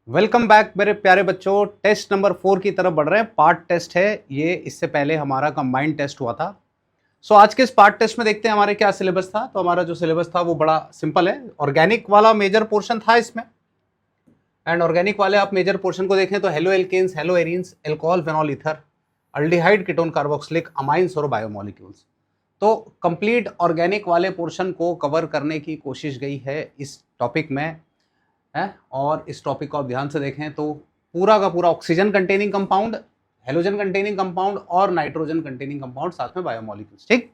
Welcome back मेरे प्यारे बच्चों। टेस्ट नंबर 4 की तरफ बढ़ रहे हैं। पार्ट टेस्ट है ये, इससे पहले हमारा कंबाइंड टेस्ट हुआ था। आज के इस पार्ट टेस्ट में देखते हैं हमारे क्या सिलेबस था। तो हमारा जो सिलेबस था वो बड़ा सिंपल है। ऑर्गेनिक वाला मेजर पोर्शन था इसमें, एंड ऑर्गेनिक वाले आप मेजर पोर्शन को देखें तो haloalkanes, haloarenes, alcohol, phenol ether, aldehyde, ketone, carboxylic, amines और बायोमोलिक्यूल्स। तो कंप्लीट ऑर्गेनिक वाले पोर्शन को कवर करने की कोशिश गई है इस टॉपिक में है। और इस टॉपिक को आप ध्यान से देखें तो पूरा का पूरा oxygen containing compound, halogen containing compound और नाइट्रोजन कंटेनिंग कंपाउंड, साथ में बायोमोलिक्यूल्स। ठीक,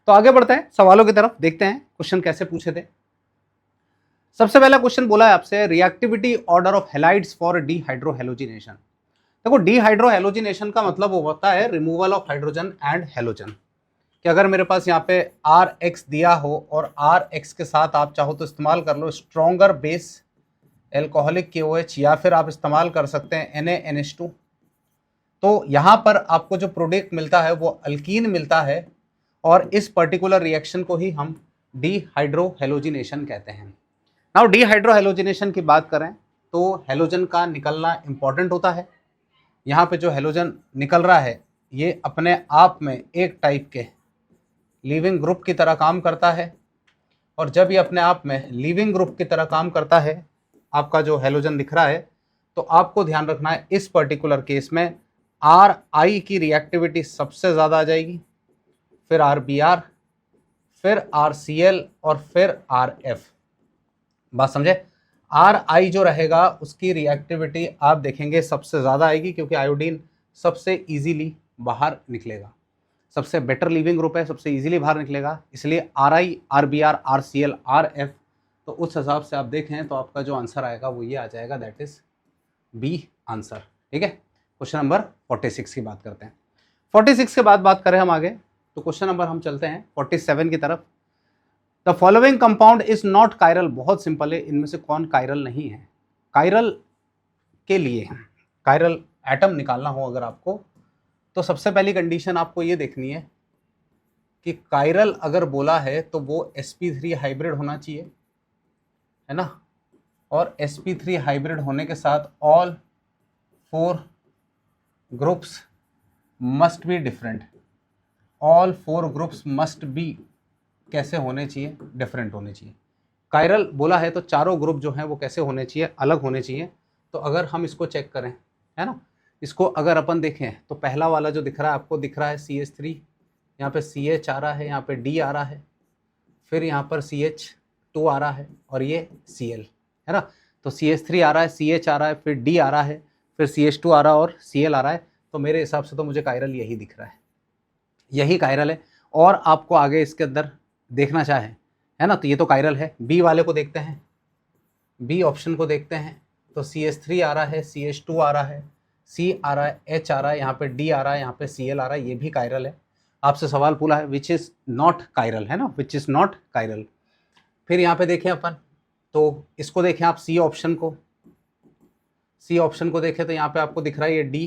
तो आगे बढ़ते हैं सवालों की तरफ, देखते हैं क्वेश्चन कैसे पूछे थे। सबसे पहला क्वेश्चन बोला है आपसे reactivity order of halides for dehydrohalogenation. देखो, डीहाइड्रोहेलोजिनेशन का मतलब वो होता है removal of hydrogen and halogen. कि अगर मेरे पास यहाँ पे RX दिया हो और RX के साथ आप चाहो तो इस्तेमाल कर लो स्ट्रॉन्गर बेस एल्कोहलिक KOH, या फिर आप इस्तेमाल कर सकते हैं NaNH2। तो यहाँ पर आपको जो प्रोडक्ट मिलता है वो अल्कीन मिलता है, और इस पर्टिकुलर रिएक्शन को ही हम डीहाइड्रोहेलोजिनेशन कहते हैं। नाउ डीहाइड्रोहेलोजिनेशन की बात करें तो हेलोजन का निकलना इंपॉर्टेंट होता है। यहाँ पे जो हेलोजन निकल रहा है ये अपने आप में एक टाइप के लिविंग ग्रुप की तरह काम करता है, और जब ये अपने आप में लिविंग ग्रुप की तरह काम करता है, आपका जो हेलोजन दिख रहा है, तो आपको ध्यान रखना है इस पर्टिकुलर केस में RI की रिएक्टिविटी सबसे ज़्यादा आ जाएगी, फिर RBr, फिर RCl और फिर RF। बात समझे? RI जो रहेगा उसकी रिएक्टिविटी आप देखेंगे सबसे ज़्यादा आएगी, क्योंकि आयोडीन सबसे इजीली बाहर निकलेगा, सबसे बेटर लिविंग ग्रुप है, सबसे इजीली बाहर निकलेगा, इसलिए RI, RBr, RCl, RF। तो उस हिसाब से आप देखें तो आपका जो आंसर आएगा वो ये आ जाएगा, दैट इज बी आंसर। ठीक है, क्वेश्चन नंबर 46 की बात करते हैं। 46 के बाद बात करें हम आगे, तो क्वेश्चन नंबर हम चलते हैं 47 की तरफ। The following compound is not chiral. बहुत सिंपल है, इनमें से कौन कायरल नहीं है? कायरल के लिए कायरल एटम निकालना हो अगर आपको, तो सबसे पहली कंडीशन आपको ये देखनी है कि कायरल अगर बोला है तो वो sp3 हाइब्रिड होना चाहिए, है ना। और sp3 हाइब्रिड होने के साथ all 4 groups must be different. All 4 groups must be कैसे होने चाहिए? डिफरेंट होने चाहिए। कायरल बोला है तो चारों ग्रुप जो हैं वो कैसे होने चाहिए? अलग होने चाहिए। तो अगर हम इसको चेक करें, है ना, इसको अगर अपन देखें तो पहला वाला जो दिख रहा है आपको, दिख रहा है CH3, यहाँ पे CH आ रहा है, यहाँ पे D आ रहा है, फिर यहाँ पर CH2 आ रहा है, और ये Cl, है ना। तो CH3 आ रहा है, CH आ रहा है, फिर D आ रहा है, फिर CH2 आ रहा है और Cl आ रहा है। तो मेरे हिसाब से तो मुझे कायरल यही दिख रहा है, यही कायरल है। और आपको आगे इसके अंदर देखना चाहे, है ना, तो ये तो कायरल है। बी वाले को देखते हैं, बी ऑप्शन को देखते हैं, तो CH3 आ रहा है, CH2 आ रहा है, C आ रहा है, H आ रहा है, यहाँ पे D आ रहा है, यहाँ पे Cl आ रहा है, ये भी कायरल है। आपसे सवाल पूछा है विच इज नॉट कायरल, है ना, विच इज नॉट कायरल। फिर यहाँ पे देखें अपन, तो इसको देखें आप, सी ऑप्शन को, सी ऑप्शन को देखें तो यहाँ पे आपको दिख रहा है ये D,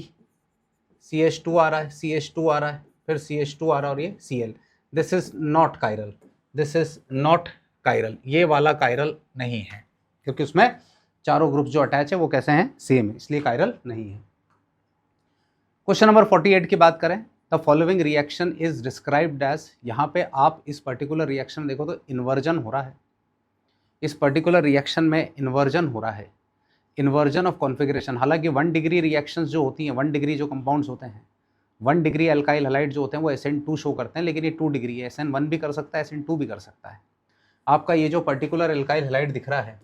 CH2 आ रहा है, CH2 आ रहा है, फिर CH2 आ रहा है, और ये Cl। This is not chiral, this is not chiral, ये वाला कायरल नहीं है, क्योंकि उसमें चारों ग्रुप जो अटैच है वो कैसे हैं? सेम है, इसलिए कायरल नहीं है। क्वेश्चन नंबर 48 की बात करें, the following reaction is described as. यहाँ पे आप इस पर्टिकुलर रिएक्शन देखो तो इन्वर्जन हो रहा है, इस पर्टिकुलर रिएक्शन में इन्वर्जन हो रहा है, इन्वर्जन ऑफ कॉन्फ़िगरेशन। हालांकि 1 डिग्री रिएक्शंस जो होती हैं, 1 डिग्री जो कंपाउंड्स होते हैं, 1 डिग्री अल्काइल हैलाइड जो होते हैं वो SN2 शो करते हैं, लेकिन ये 2 डिग्री है, SN1 भी कर सकता है, SN2 भी कर सकता है। आपका ये जो पर्टिकुलर एल्काइल हैलाइड दिख रहा है,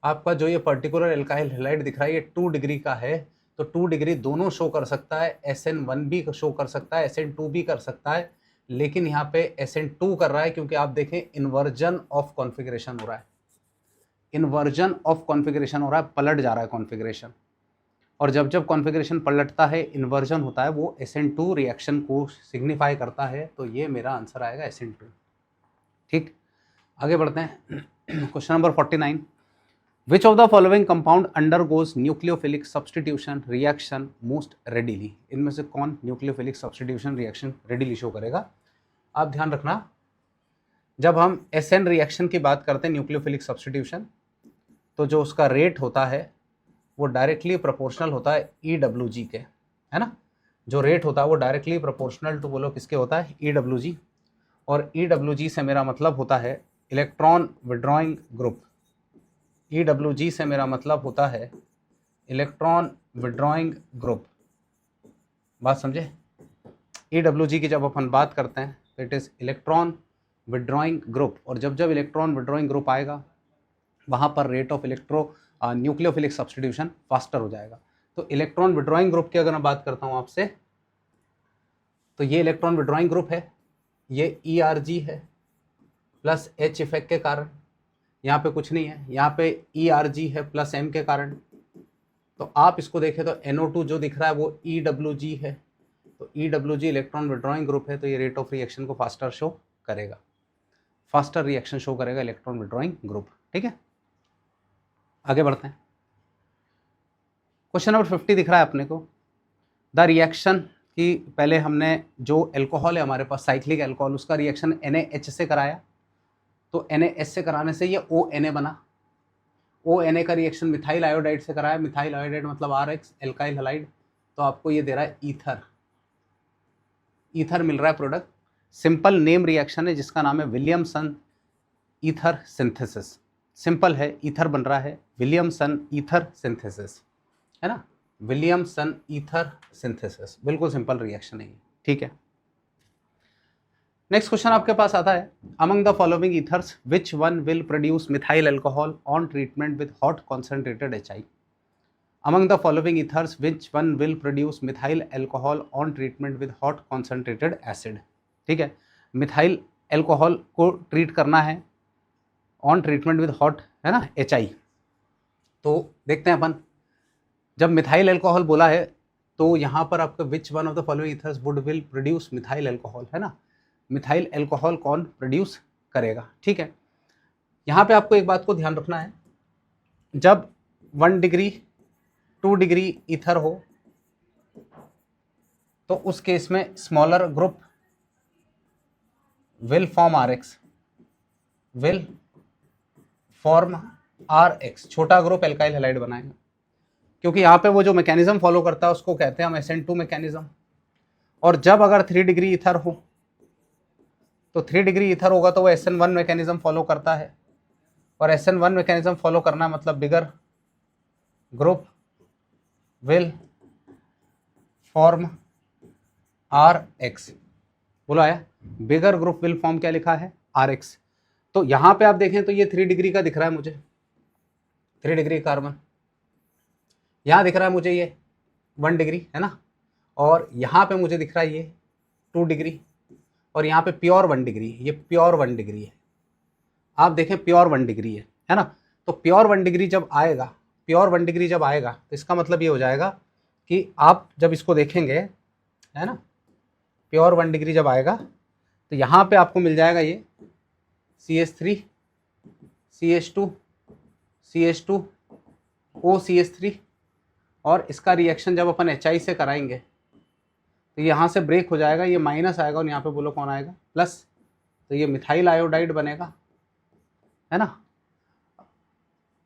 आपका जो ये पर्टिकुलर एल्काइल हैलाइड दिख रहा है, ये 2 डिग्री का है। तो 2 डिग्री दोनों शो कर सकता है, SN1 भी शो कर सकता है, SN2 भी कर सकता है, लेकिन यहाँ पे SN2 कर रहा है, क्योंकि आप देखें इन्वर्जन ऑफ कॉन्फ़िगरेशन हो रहा है, इन्वर्जन ऑफ कॉन्फ़िगरेशन हो रहा है, पलट जा रहा है कॉन्फ़िगरेशन। और जब जब कॉन्फ़िगरेशन पलटता है, इन्वर्जन होता है, वो SN2 रिएक्शन को सिग्निफाई करता है। तो ये मेरा आंसर आएगा SN2। ठीक, आगे बढ़ते हैं। Question number 49, which of the following compound undergoes nucleophilic substitution reaction most readily. इनमें से कौन nucleophilic substitution reaction readily show करेगा? आप ध्यान रखना, जब हम SN रिएक्शन की बात करते हैं न्यूक्लियोफिलिक सब्सटीट्यूशन, तो जो उसका रेट होता है वो डायरेक्टली प्रोपोर्शनल होता है EWG के, है ना। जो रेट होता है वो डायरेक्टली प्रोपोर्शनल टू बोलो किसके होता है, EWG। और EWG से मेरा मतलब होता है इलेक्ट्रॉन विड्रॉइंग ग्रुप। EWG से मेरा मतलब होता है इलेक्ट्रॉन विड्रॉइंग ग्रुप। बात समझे। EWG की जब अपन बात करते हैं तो it is electron withdrawing group. और जब जब इलेक्ट्रॉन विड्रॉइंग ग्रुप आएगा वहाँ पर rate of nucleophilic substitution faster हो जाएगा। तो इलेक्ट्रॉन विड्रॉइंग ग्रुप की अगर मैं बात करता हूँ आपसे, तो ये इलेक्ट्रॉन विड्रॉइंग ग्रुप है, ये ERG है प्लस H इफेक्ट के कारण, यहाँ पे कुछ नहीं है, यहाँ पे ERG है प्लस M के कारण। तो आप इसको देखें तो NO2 जो दिख रहा है वो EWG है। तो EWG इलेक्ट्रॉन विड्रॉइंग ग्रुप है, तो ये रेट ऑफ रिएक्शन को फास्टर शो करेगा, फास्टर रिएक्शन शो करेगा इलेक्ट्रॉन विड्रॉइंग ग्रुप। ठीक है, आगे बढ़ते हैं। क्वेश्चन नंबर 50 दिख रहा है अपने को। द रिएक्शन की पहले हमने जो अल्कोहल है हमारे पास साइक्लिक अल्कोहल, उसका रिएक्शन NaH से कराया। तो NaH से कराने से ये ONa बना। ONa का रिएक्शन मिथाइल आयोडाइड से कराया। मिथाइल आयोडाइड मतलब RX एल्काइल हैलाइड। तो आपको ये दे रहा है ईथर, ईथर मिल रहा है प्रोडक्ट। सिंपल नेम रिएक्शन है जिसका नाम है विलियमसन ईथर सिंथेसिस। सिंपल है, ईथर बन रहा है, विलियमसन ईथर सिंथेसिस, है ना। विलियमसन ईथर सिंथेसिस, बिल्कुल सिंपल रिएक्शन है ये। ठीक है, नेक्स्ट क्वेश्चन आपके पास आता है, among the following ethers which one will produce methyl alcohol on treatment with hot concentrated HI। Among the following ethers which one will produce methyl alcohol on treatment with hot concentrated acid. ठीक है, methyl alcohol को treat करना है on treatment with hot, है ना, HI। तो देखते हैं अपन, जब मिथाइल अल्कोहल बोला है तो यहाँ पर आपका which one of the following ethers would will produce methyl alcohol, है ना। मिथाइल अल्कोहल कौन प्रोड्यूस करेगा। ठीक है, यहाँ पे आपको एक बात को ध्यान रखना है, जब 1 डिग्री 2 डिग्री ईथर हो तो उस केस में smaller group will form RX, will form RX, छोटा ग्रुप एल्काइल हैलाइड बनाएगा। क्योंकि यहाँ पे वो जो मैकेनिज्म फॉलो करता है उसको कहते हैं हम SN2 मैकेनिज्म। और जब अगर 3 डिग्री ईथर हो तो 3 डिग्री ईथर होगा तो वो SN1 मैकेनिज्म फॉलो करता है। और SN1 मैकेनिज्म फॉलो करना मतलब bigger group will form RX। बोलो आया, बिगर ग्रुप विल फॉर्म क्या लिखा है, RX। तो यहाँ पे आप देखें तो ये 3 डिग्री का दिख रहा है मुझे, 3 डिग्री कार्बन। यहाँ दिख रहा है मुझे ये 1 डिग्री, है ना। और यहाँ पे मुझे दिख रहा है ये 2 डिग्री। और यहाँ पे प्योर 1 डिग्री, ये प्योर 1 डिग्री है। आप देखें प्योर 1 डिग्री है ना। तो प्योर 1 डिग्री जब आएगा, प्योर 1 डिग्री जब आएगा तो इसका मतलब ये हो जाएगा कि आप जब इसको देखेंगे, है ना, प्योर 1 डिग्री जब आएगा तो यहाँ पे आपको मिल जाएगा ये CH3 CH2 CH2 OCH3। और इसका रिएक्शन जब अपन HI से कराएंगे तो यहाँ से ब्रेक हो जाएगा, ये माइनस आएगा और यहाँ पे बोलो कौन आएगा, प्लस। तो ये मिथाइल आयोडाइड बनेगा, है ना,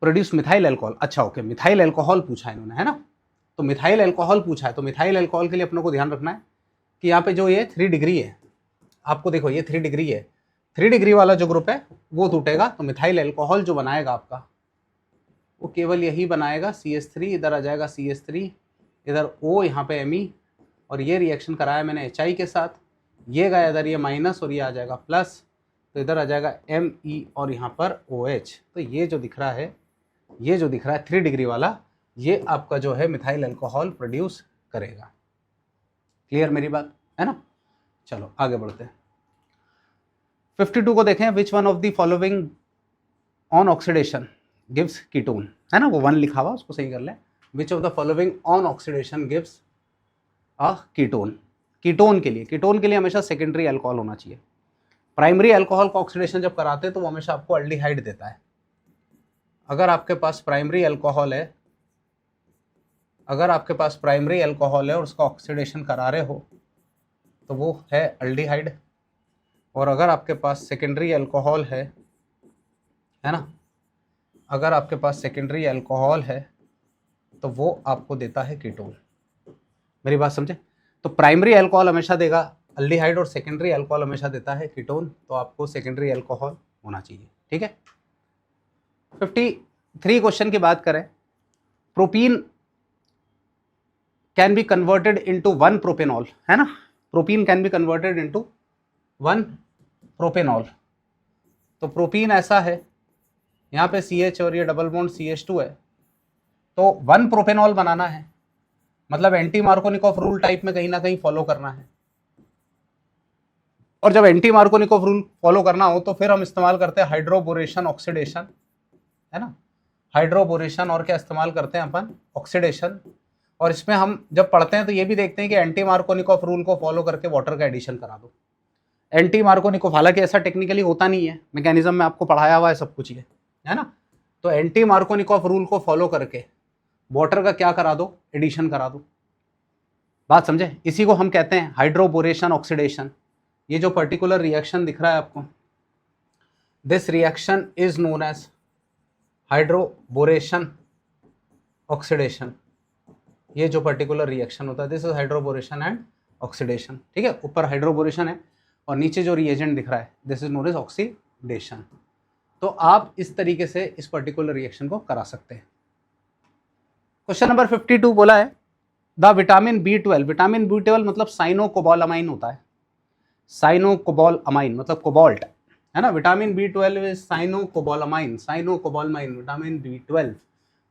प्रोड्यूस मिथाइल अल्कोहल। अच्छा ओके, मिथाइल अल्कोहल पूछा है इन्होंने, है ना। तो मिथाइल अल्कोहल पूछा है, तो मिथाइल अल्कोहल के लिए अपने को ध्यान रखना है कि यहाँ पे जो ये 3 डिग्री है, आपको देखो ये 3 डिग्री है, 3 डिग्री वाला जो ग्रुप है वो टूटेगा। तो मिथाइल अल्कोहल जो बनाएगा आपका वो केवल यही बनाएगा, CH3 इधर आ जाएगा, CH3 इधर O, यहाँ पे Me। और ये रिएक्शन कराया मैंने HI के साथ, ये गया इधर, ये माइनस और ये आ जाएगा प्लस। तो इधर आ जाएगा Me और यहाँ पर OH। तो ये जो दिख रहा है, ये जो दिख रहा है 3 डिग्री वाला, ये आपका जो है मिथाइल अल्कोहल प्रोड्यूस करेगा। क्लियर मेरी बात, है ना। चलो आगे बढ़ते हैं। 52 को देखें, which one of the following on oxidation gives ketone, है ना, वो 1 लिखा हुआ, उसको सही कर लें। विच of the following on oxidation gives a ketone. Ketone के लिए हमेशा सेकेंडरी अल्कोहल होना चाहिए। प्राइमरी अल्कोहल का ऑक्सीडेशन जब कराते हैं तो वो हमेशा आपको अल्डिहाइड देता है। अगर आपके पास प्राइमरी अल्कोहल है, अगर आपके पास प्राइमरी अल्कोहल है और उसका ऑक्सीडेशन करा रहे हो तो वो है अल्डिहाइड। और अगर आपके पास सेकेंडरी अल्कोहल है ना, अगर आपके पास सेकेंडरी अल्कोहल है तो वो आपको देता है कीटोन। मेरी बात समझे? तो प्राइमरी अल्कोहल हमेशा देगा अल्डिहाइड और सेकेंडरी अल्कोहल हमेशा देता है कीटोन, तो आपको सेकेंडरी अल्कोहल होना चाहिए। ठीक है। 53 क्वेश्चन की बात करें, propene can be converted into 1 propanol, है ना, propene can be converted into 1 propanol. तो प्रोपीन ऐसा है, यहाँ पे CH और ये डबल बॉन्ड CH2 है, तो 1 प्रोपेनॉल बनाना है, मतलब एंटी मार्कोनिकॉफ रूल टाइप में कहीं ना कहीं फॉलो करना है। और जब एंटी मार्कोनिकॉफ रूल फॉलो करना हो तो फिर हम इस्तेमाल करते हैं हाइड्रोबोरेशन ऑक्सीडेशन, है ना, हाइड्रोबोरेशन, और क्या इस्तेमाल करते हैं अपन, ऑक्सीडेशन। और इसमें हम जब पढ़ते हैं तो ये भी देखते हैं कि एंटी मार्कोनिकॉफ रूल को फॉलो करके वाटर का एडिशन करा दो। एंटी मार्कोनिकॉफ, हालांकि ऐसा टेक्निकली होता नहीं है, मैकेनिज्म में आपको पढ़ाया हुआ है सब कुछ ये, है ना। तो एंटी मार्कोनिकॉफ रूल को फॉलो करके वाटर का क्या करा दो, एडिशन करा दो। बात समझे? इसी को हम कहते हैं हाइड्रोबोरेशन ऑक्सीडेशन। ये जो पर्टिकुलर रिएक्शन दिख रहा है आपको, this reaction is known as hydroboration oxidation. ये जो पर्टिकुलर रिएक्शन होता है, this is hydroboration and oxidation. ठीक है, ऊपर हाइड्रोबोरेशन है और नीचे जो रिएजेंट दिख रहा है, this is known as oxidation. तो आप इस तरीके से इस पर्टिकुलर रिएक्शन को करा सकते हैं। क्वेश्चन नंबर 52 बोला है the vitamin B12, vitamin B12 मतलब साइनोकोबालामाइन होता है, साइनोकोबालामाइन मतलब कोबाल्ट, है ना। Vitamin B12 is साइनोकोबालामाइन, साइनोकोबालामाइन vitamin B12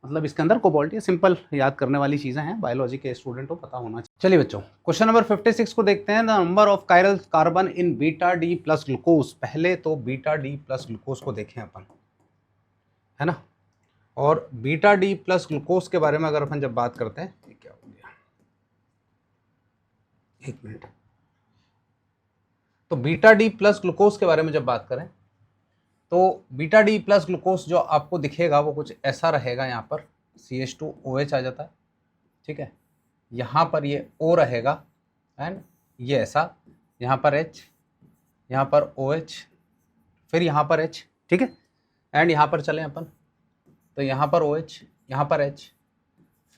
मतलब इसके अंदर कोबाल्ट। ये सिंपल याद करने वाली चीजें हैं, बायोलॉजी के स्टूडेंट को पता होना चाहिए। चलिए बच्चों, क्वेश्चन नंबर 56 को देखते हैं। The number of chiral carbon in beta D plus glucose. पहले तो बीटा डी प्लस ग्लूकोज को देखें अपन, है ना। और बीटा डी प्लस ग्लूकोज के बारे में अगर अपन जब बात करते हैं, ये क्या हो गया, एक मिनट। तो बीटा डी प्लस ग्लूकोज के बारे में जब बात करें तो बीटा डी प्लस ग्लूकोज जो आपको दिखेगा वो कुछ ऐसा रहेगा। यहाँ पर CH2OH आ जाता है, ठीक है, यहाँ पर ये O रहेगा एंड ये ऐसा, यहाँ पर H, यहाँ पर OH, फिर यहाँ पर H, ठीक है, एंड यहाँ पर चलें अपन तो यहाँ पर OH, यहाँ पर H,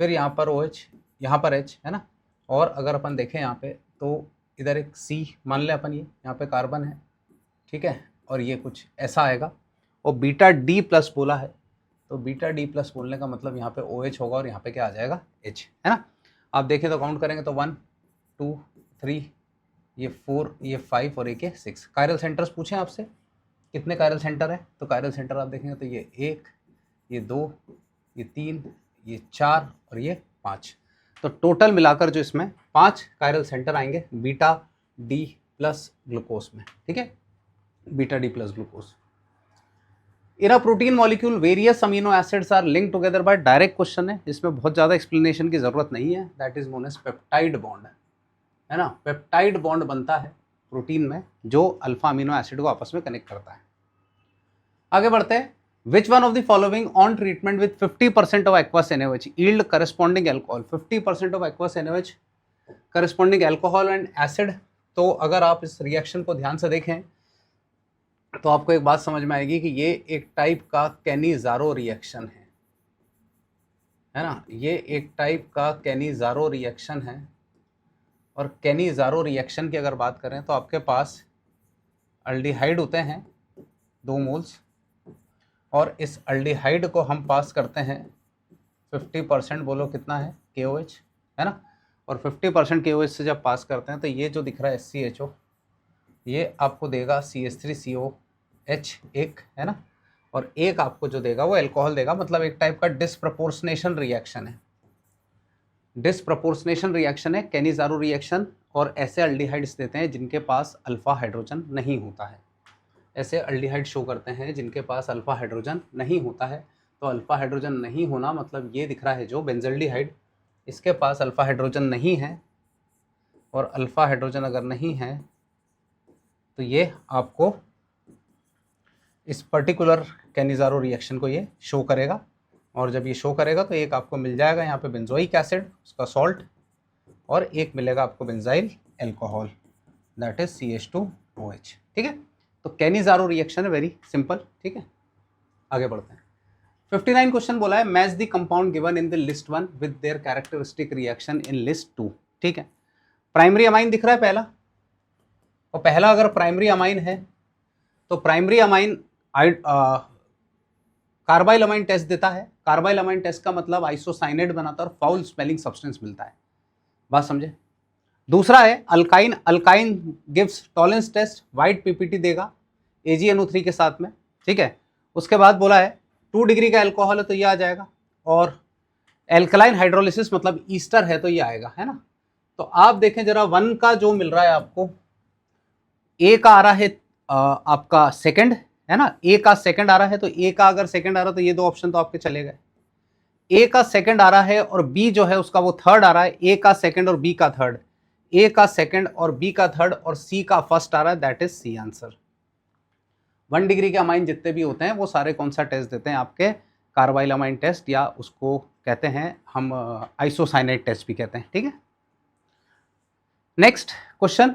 फिर यहाँ पर OH, यहाँ पर H, है ना। और अगर अपन देखें यहाँ पे तो इधर एक C मान लें अपन, ये यहाँ पे कार्बन है, ठीक है, और ये कुछ ऐसा आएगा। और बीटा डी प्लस बोला है तो बीटा डी प्लस बोलने का मतलब यहाँ पे OH होगा और यहाँ पे क्या आ जाएगा, H, है ना। आप देखें तो काउंट करेंगे तो 1 2 3, ये 4, ये 5 और एक 6। कायरल सेंटर्स पूछें आपसे कितने कायरल सेंटर है, तो कायरल सेंटर आप देखेंगे तो ये 1, ये 2, ये 3, ये 4 और ये 5। तो टोटल मिलाकर जो इसमें 5 कायरल सेंटर आएंगे बीटा डी प्लस ग्लूकोज में, ठीक है, beta D plus glucose. In a protein molecule various amino acids are link together by, direct question है, इसमें बहुत ज़्यादा एक्सप्लेनेशन की जरूरत नहीं है। That is known as peptide bond, है ना। पेप्टाइड बॉन्ड बनता है प्रोटीन में जो अल्फा अमीनो एसिड को आपस में कनेक्ट करता है। आगे बढ़ते हैं। Which one of the following on treatment with 50% of aqueous NaOH yield corresponding alcohol. 50% of aqueous NaOH corresponding alcohol and acid. तो अगर आप इस रिएक्शन को ध्यान से देखें तो आपको एक बात समझ में आएगी कि ये एक टाइप का कैनिजारो रिएक्शन है ना। ये एक टाइप का कैनिजारो रिएक्शन है। और कैनिजारो रिएक्शन की अगर बात करें तो आपके पास अल्डिहाइड होते हैं 2 मोल्स, और इस अल्डिहाइड को हम पास करते हैं 50%, बोलो कितना है, KOH, है ना। और 50% KOH से जब पास करते हैं तो ये जो दिख रहा है SCHO, ये आपको देगा CH3COH एक, है ना। और एक आपको जो देगा वो अल्कोहल देगा, मतलब एक टाइप का डिसप्रपोर्शनेशन रिएक्शन है। डिसप्रपोर्शनेशन रिएक्शन है कैनिजारो रिएक्शन। और ऐसे अल्डिहाइड्स देते हैं जिनके पास अल्फा हाइड्रोजन नहीं होता है। ऐसे अल्डिहाइड शो करते हैं जिनके पास अल्फा हाइड्रोजन नहीं होता है। तो अल्फा हाइड्रोजन नहीं होना मतलब ये दिख रहा है जो बेंजल्डिहाइड, इसके पास अल्फा हाइड्रोजन नहीं है। और अल्फा हाइड्रोजन अगर नहीं है तो ये आपको इस पर्टिकुलर कैनिजारो रिएक्शन को ये शो करेगा। और जब ये शो करेगा तो एक आपको मिल जाएगा यहाँ पे बेंजोइक एसिड, उसका सॉल्ट, और एक मिलेगा आपको benzyl alcohol, that is CH2OH, ठीक है। तो कैनिजारो रिएक्शन है, वेरी सिंपल, ठीक है। आगे बढ़ते हैं। 59 क्वेश्चन बोला है match the compound given in the list 1 with their characteristic reaction in list 2। ठीक है, प्राइमरी अमाइन दिख रहा है पहला, और पहला अगर प्राइमरी अमाइन है तो primary amine carbylamine test देता है। कार्बाइल अमाइन टेस्ट का मतलब आइसोसाइनेट बनाता है और फाउल स्मेलिंग सब्सटेंस मिलता है। बात समझे। दूसरा है alkyne, alkyne gives Tollens test, white PPT देगा AgNO3 के साथ में। ठीक है, उसके बाद बोला है 2 डिग्री का एल्कोहल है तो ये आ जाएगा, और एल्कलाइन हाइड्रोलिसिस मतलब ईस्टर है तो ये आएगा, है ना। तो आप देखें जरा 1 का जो मिल रहा है आपको, ए का आ रहा है आपका सेकंड, है ना, ए का सेकंड आ रहा है, तो ए का अगर सेकंड आ रहा है तो ये 2 ऑप्शन तो आपके चले गए। ए का सेकंड आ रहा है और बी जो है उसका वो थर्ड आ रहा है, ए का सेकंड और बी का थर्ड, ए का सेकंड और बी का थर्ड और सी का फर्स्ट आ रहा है, that is C answer. 1 degree के अमाइन जितने भी होते हैं वो सारे कौन सा टेस्ट देते हैं आपके, कार्बाइल अमाइन टेस्ट, या उसको कहते हैं हम आइसोसाइनेट टेस्ट भी कहते हैं। ठीक है, नेक्स्ट क्वेश्चन,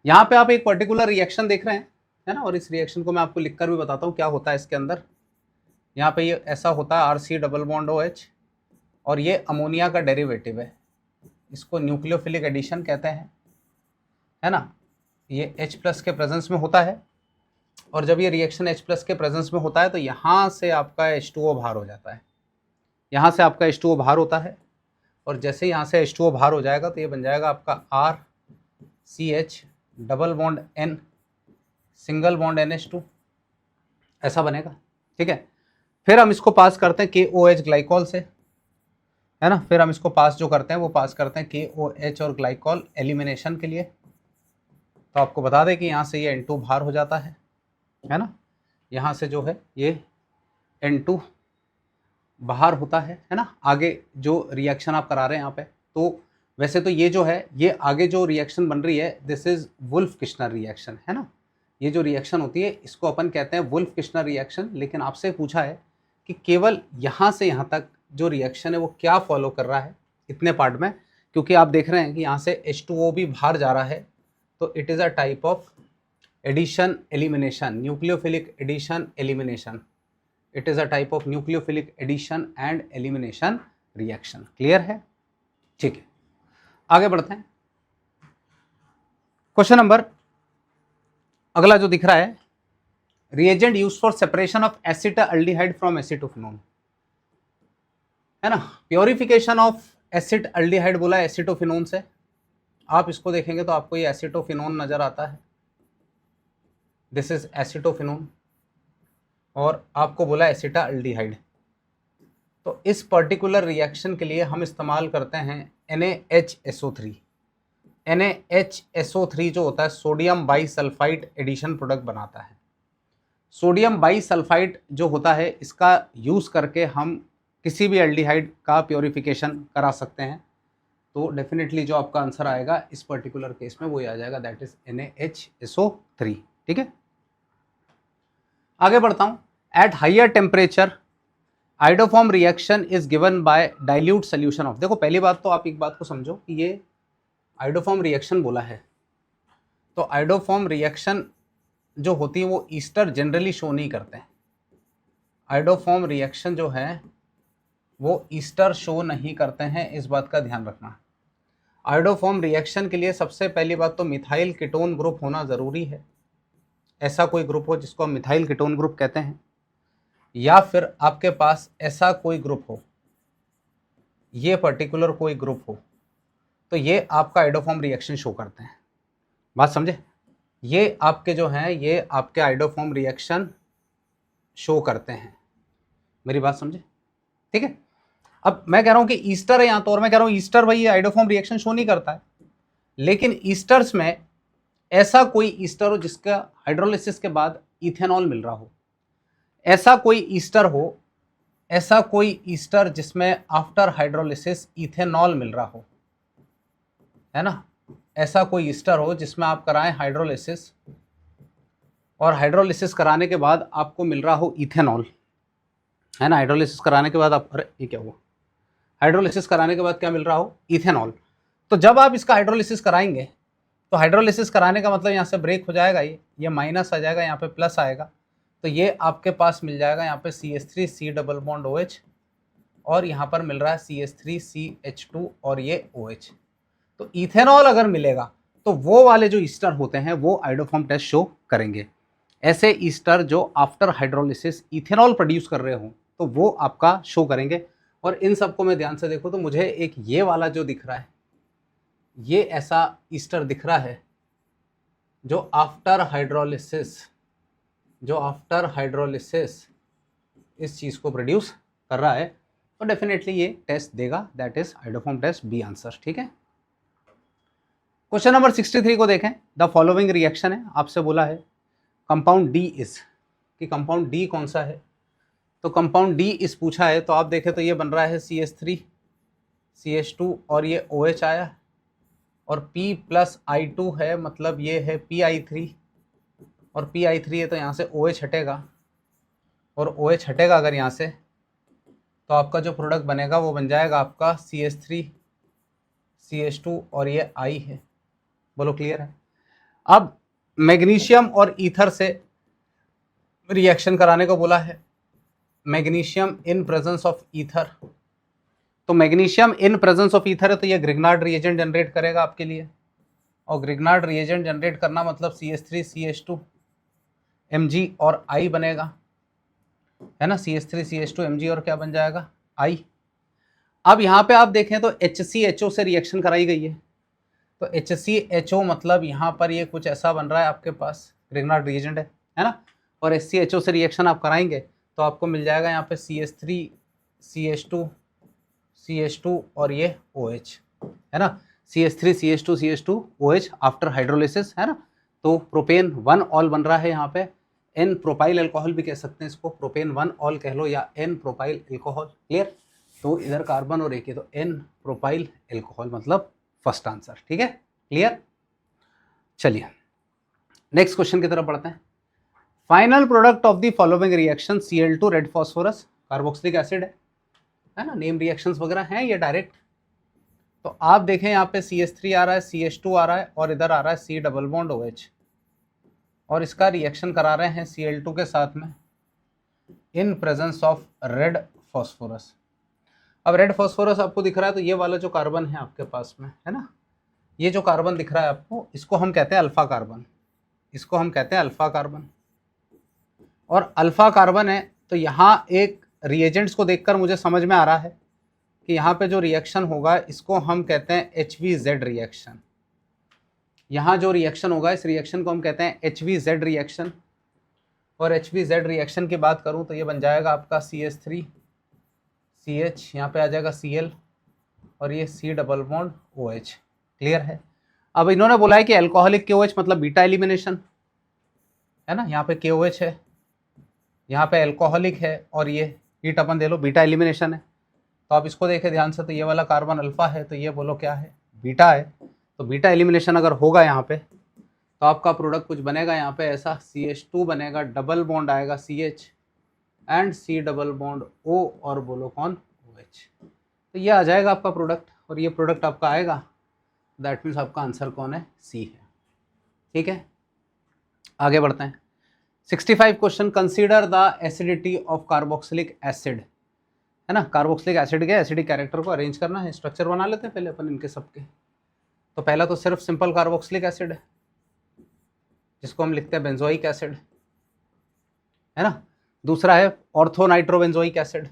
यहाँ पे आप एक पर्टिकुलर रिएक्शन देख रहे हैं, है ना, और इस रिएक्शन को मैं आपको लिखकर भी बताता हूँ क्या होता है इसके अंदर। यहाँ पे ये ऐसा होता है RC डबल बॉन्ड OH, और ये अमोनिया का डेरिवेटिव है, इसको न्यूक्लियोफिलिक एडिशन कहते हैं, है ना। ये H+ के प्रेजेंस में होता है, और जब ये रिएक्शन H+ के प्रेजेंस में होता है तो यहाँ से आपका H2O बाहर हो जाता है, यहाँ से आपका H2O बाहर होता है, और जैसे यहाँ से H2O बाहर हो जाएगा तो ये बन जाएगा आपका RCH double bond N single bond NH2, ऐसा बनेगा। ठीक है, फिर हम इसको पास करते हैं KOH ग्लाइकॉल से, है ना, फिर हम इसको पास जो करते हैं वो पास करते हैं KOH और ग्लाइकॉल एलिमिनेशन के लिए। तो आपको बता दें कि यहाँ से ये N2 बाहर हो जाता है ना, यहाँ से जो है ये N2 बाहर होता है ना। आगे जो रिएक्शन आप करा रहे हैं यहाँ पे, तो वैसे तो ये जो है ये आगे जो रिएक्शन बन रही है this is Wolff Kishner reaction, है ना। ये जो रिएक्शन होती है इसको अपन कहते हैं वुल्फ किश्नर रिएक्शन, लेकिन आपसे पूछा है कि केवल यहाँ से यहाँ तक जो रिएक्शन है वो क्या फॉलो कर रहा है इतने पार्ट में, क्योंकि आप देख रहे हैं कि यहाँ से H2O भी बाहर जा रहा है, तो it is a type of addition elimination, nucleophilic addition elimination, it is a type of nucleophilic addition and elimination reaction. Clear है, ठीक है, आगे बढ़ते हैं। क्वेश्चन नंबर अगला जो दिख रहा है, reagent use for separation of acetaldehyde from acetophenone, है ना। प्योरिफिकेशन ऑफ एसिटाल्डिहाइड बोला है एसिटोफिनोन से, आप इसको देखेंगे तो आपको ये एसिटोफिनोन नजर आता है, दिस इज एसिटोफिनोन, और आपको बोला एसिटाल्डिहाइड। तो इस पर्टिकुलर रिएक्शन के लिए हम इस्तेमाल करते हैं NaHSO3। NaHSO3 जो होता है सोडियम बाईसल्फाइड एडिशन प्रोडक्ट बनाता है। सोडियम बाईसल्फाइड जो होता है इसका यूज़ करके हम किसी भी एल्डिहाइड का प्योरिफिकेशन करा सकते हैं। तो डेफिनेटली जो आपका आंसर आएगा इस पर्टिकुलर केस में वो आ जाएगा, दैट इज NaHSO3। ठीक है, आगे बढ़ता हूँ। At higher temperature iodoform reaction is given by dilute solution of, देखो पहली बात तो आप एक बात को समझो कि ये आइडोफॉर्म रिएक्शन बोला है, तो आइडोफॉर्म रिएक्शन जो होती है वो ईस्टर जनरली शो नहीं करते हैं। आइडोफॉर्म रिएक्शन जो है वो ईस्टर शो नहीं करते हैं, इस बात का ध्यान रखना। आइडोफॉर्म रिएक्शन के लिए सबसे पहली बात तो मिथाइल कीटोन ग्रुप होना ज़रूरी है, ऐसा कोई ग्रुप हो जिसको हम मिथाइल कीटोन ग्रुप कहते हैं, या फिर आपके पास ऐसा कोई ग्रुप हो, ये पर्टिकुलर कोई ग्रुप हो, तो ये आपका आइडोफॉर्म रिएक्शन शो करते हैं। बात समझे, ये आपके जो हैं ये आपके आइडोफॉर्म रिएक्शन शो करते हैं, मेरी बात समझे, ठीक है। अब मैं कह रहा हूँ कि ईस्टर है यहाँ तो, और मैं कह रहा हूँ ईस्टर भाई आइडोफॉर्म रिएक्शन शो नहीं करता है, लेकिन ईस्टर्स में ऐसा कोई ईस्टर हो जिसका हाइड्रोलिसिस के बाद इथेनॉल मिल रहा हो, ऐसा कोई ईस्टर हो, ऐसा कोई ईस्टर जिसमें आफ्टर हाइड्रोलिसिस इथेनॉल मिल रहा हो, है ना, ऐसा कोई ईस्टर हो जिसमें आप कराएं हाइड्रोलिसिस और हाइड्रोलिसिस कराने के बाद आपको मिल रहा हो इथेनॉल, है ना। हाइड्रोलिसिस कराने के बाद आप, अरे ये क्या हुआ, हाइड्रोलिसिस कराने के बाद क्या मिल रहा हो, इथेनॉल। तो जब आप इसका हाइड्रोलिसिस कराएंगे तो हाइड्रोलिसिस कराने का मतलब यहाँ से ब्रेक हो जाएगा, ये माइनस आ जाएगा, यहाँ पे प्लस आएगा, तो ये आपके पास मिल जाएगा यहाँ पे CH3 C double bond OH, और यहाँ पर मिल रहा है CH3 CH2 और ये OH। तो इथेनॉल अगर मिलेगा तो वो वाले जो ईस्टर होते हैं वो आइडोफॉर्म टेस्ट शो करेंगे। ऐसे ईस्टर जो आफ्टर हाइड्रोलिसिस इथेनॉल प्रोड्यूस कर रहे हो तो वो आपका शो करेंगे। और इन सबको मैं ध्यान से देखो तो मुझे एक ये वाला जो दिख रहा है, ये ऐसा ईस्टर दिख रहा है जो आफ्टर हाइड्रोलिसिस इस चीज़ को प्रोड्यूस कर रहा है, तो डेफिनेटली ये टेस्ट देगा, that is iodoform test, B answer. ठीक है, क्वेश्चन नंबर 63 को देखें। द फॉलोइंग रिएक्शन है, आपसे बोला है कंपाउंड डी इज, कि कंपाउंड डी कौन सा है। तो कंपाउंड डी इस पूछा है, तो आप देखें तो ये बन रहा है CH3 CH2 और ये OH आया, और P प्लस I2 है, मतलब ये है PI3, और PI3 है तो यहाँ से OH हटेगा, और OH हटेगा अगर यहाँ से, तो आपका जो प्रोडक्ट बनेगा वो बन जाएगा आपका CH3 CH2 और ये I है। बोलो क्लियर है। अब मैग्नीशियम और ईथर से रिएक्शन कराने को बोला है, magnesium in presence of ether. तो magnesium in presence of ether है तो ये ग्रिग्नार्ड रिएजेंट जनरेट करेगा आपके लिए, और ग्रिग्नार्ड रिएजेंट जनरेट करना मतलब CH3 CH2 Mg और I बनेगा, है ना। CH3 CH2 Mg और क्या बन जाएगा, I। अब यहाँ पे आप देखें तो HCHO से रिएक्शन कराई गई है, तो HCHO मतलब यहाँ पर ये कुछ ऐसा बन रहा है आपके पास, ग्रिग्नार्ड रिएजेंट है ना। और HCHO से रिएक्शन आप कराएंगे तो आपको मिल जाएगा यहाँ पे CH3 CH2 और ये OH, है ना। CH3 CH2 CH2 OH after hydrolysis, है ना। तो प्रोपेन 1 ऑल बन रहा है यहाँ पे, N प्रोपाइल अल्कोहल भी कह सकते हैं इसको, प्रोपेन 1 ऑल कह लो या N प्रोपाइल अल्कोहल। क्लियर, तो इधर कार्बन और एक है तो N प्रोपाइल अल्कोहल मतलब फर्स्ट आंसर। ठीक है, क्लियर। चलिए नेक्स्ट क्वेश्चन की तरफ बढ़ते हैं। Final product of the following reaction Cl2 red phosphorus carboxylic acid है ना, नेम रिएक्शंस वगैरह हैं ये डायरेक्ट। तो आप देखें यहाँ पे CH3 आ रहा है, CH2 आ रहा है, और इधर आ रहा है C डबल बॉन्ड OH, और इसका रिएक्शन करा रहे हैं Cl2 के साथ में इन प्रेजेंस ऑफ रेड फॉस्फोरस। अब रेड फॉस्फोरस आपको दिख रहा है, तो ये वाला जो कार्बन है आपके पास में, है ना, ये जो कार्बन दिख रहा है आपको, इसको हम कहते हैं अल्फा कार्बन, इसको हम कहते हैं अल्फा कार्बन। और अल्फा कार्बन है तो यहाँ एक रिएजेंट्स को देखकर मुझे समझ में आ रहा है कि यहाँ पे जो रिएक्शन होगा इसको हम कहते हैं HVZ रिएक्शन। यहाँ जो रिएक्शन होगा इस रिएक्शन को हम कहते हैं HVZ रिएक्शन। और HVZ रिएक्शन की बात करूँ तो ये बन जाएगा आपका CH3 CH, यहाँ पे आ जाएगा Cl और ये C double bond OH। Clear है। अब इन्होंने बोला है कि अल्कोहलिक KOH मतलब बीटा एलिमिनेशन, है ना। यहाँ पे KOH है, यहाँ पे अल्कोहलिक है, और ये हीट अपन दे लो, बीटा एलिमिनेशन है। तो आप इसको देखें ध्यान से, तो ये वाला कार्बन अल्फा है तो ये बोलो क्या है, बीटा है। तो बीटा एलिमिनेशन अगर होगा यहाँ पे तो आपका प्रोडक्ट कुछ बनेगा यहाँ पे ऐसा, CH2 बनेगा, डबल बॉन्ड आएगा CH and C double bond O, और बोलो कौन, OH। तो ये आ जाएगा आपका प्रोडक्ट, और ये प्रोडक्ट आपका आएगा, दैट मीन्स आपका आंसर कौन है, C है। ठीक है, आगे बढ़ते हैं। 65 question, consider the acidity of carboxylic acid, है ना। कार्बोक्सिलिक एसिड के एसिडिक कैरेक्टर को अरेंज करना है, स्ट्रक्चर बना लेते हैं पहले अपन इनके सबके। तो पहला तो सिर्फ सिंपल कार्बोक्सिलिक एसिड है जिसको हम लिखते हैं बेंजोइक एसिड, है ना। दूसरा है ऑर्थो नाइट्रोबेंजोइक एसिड,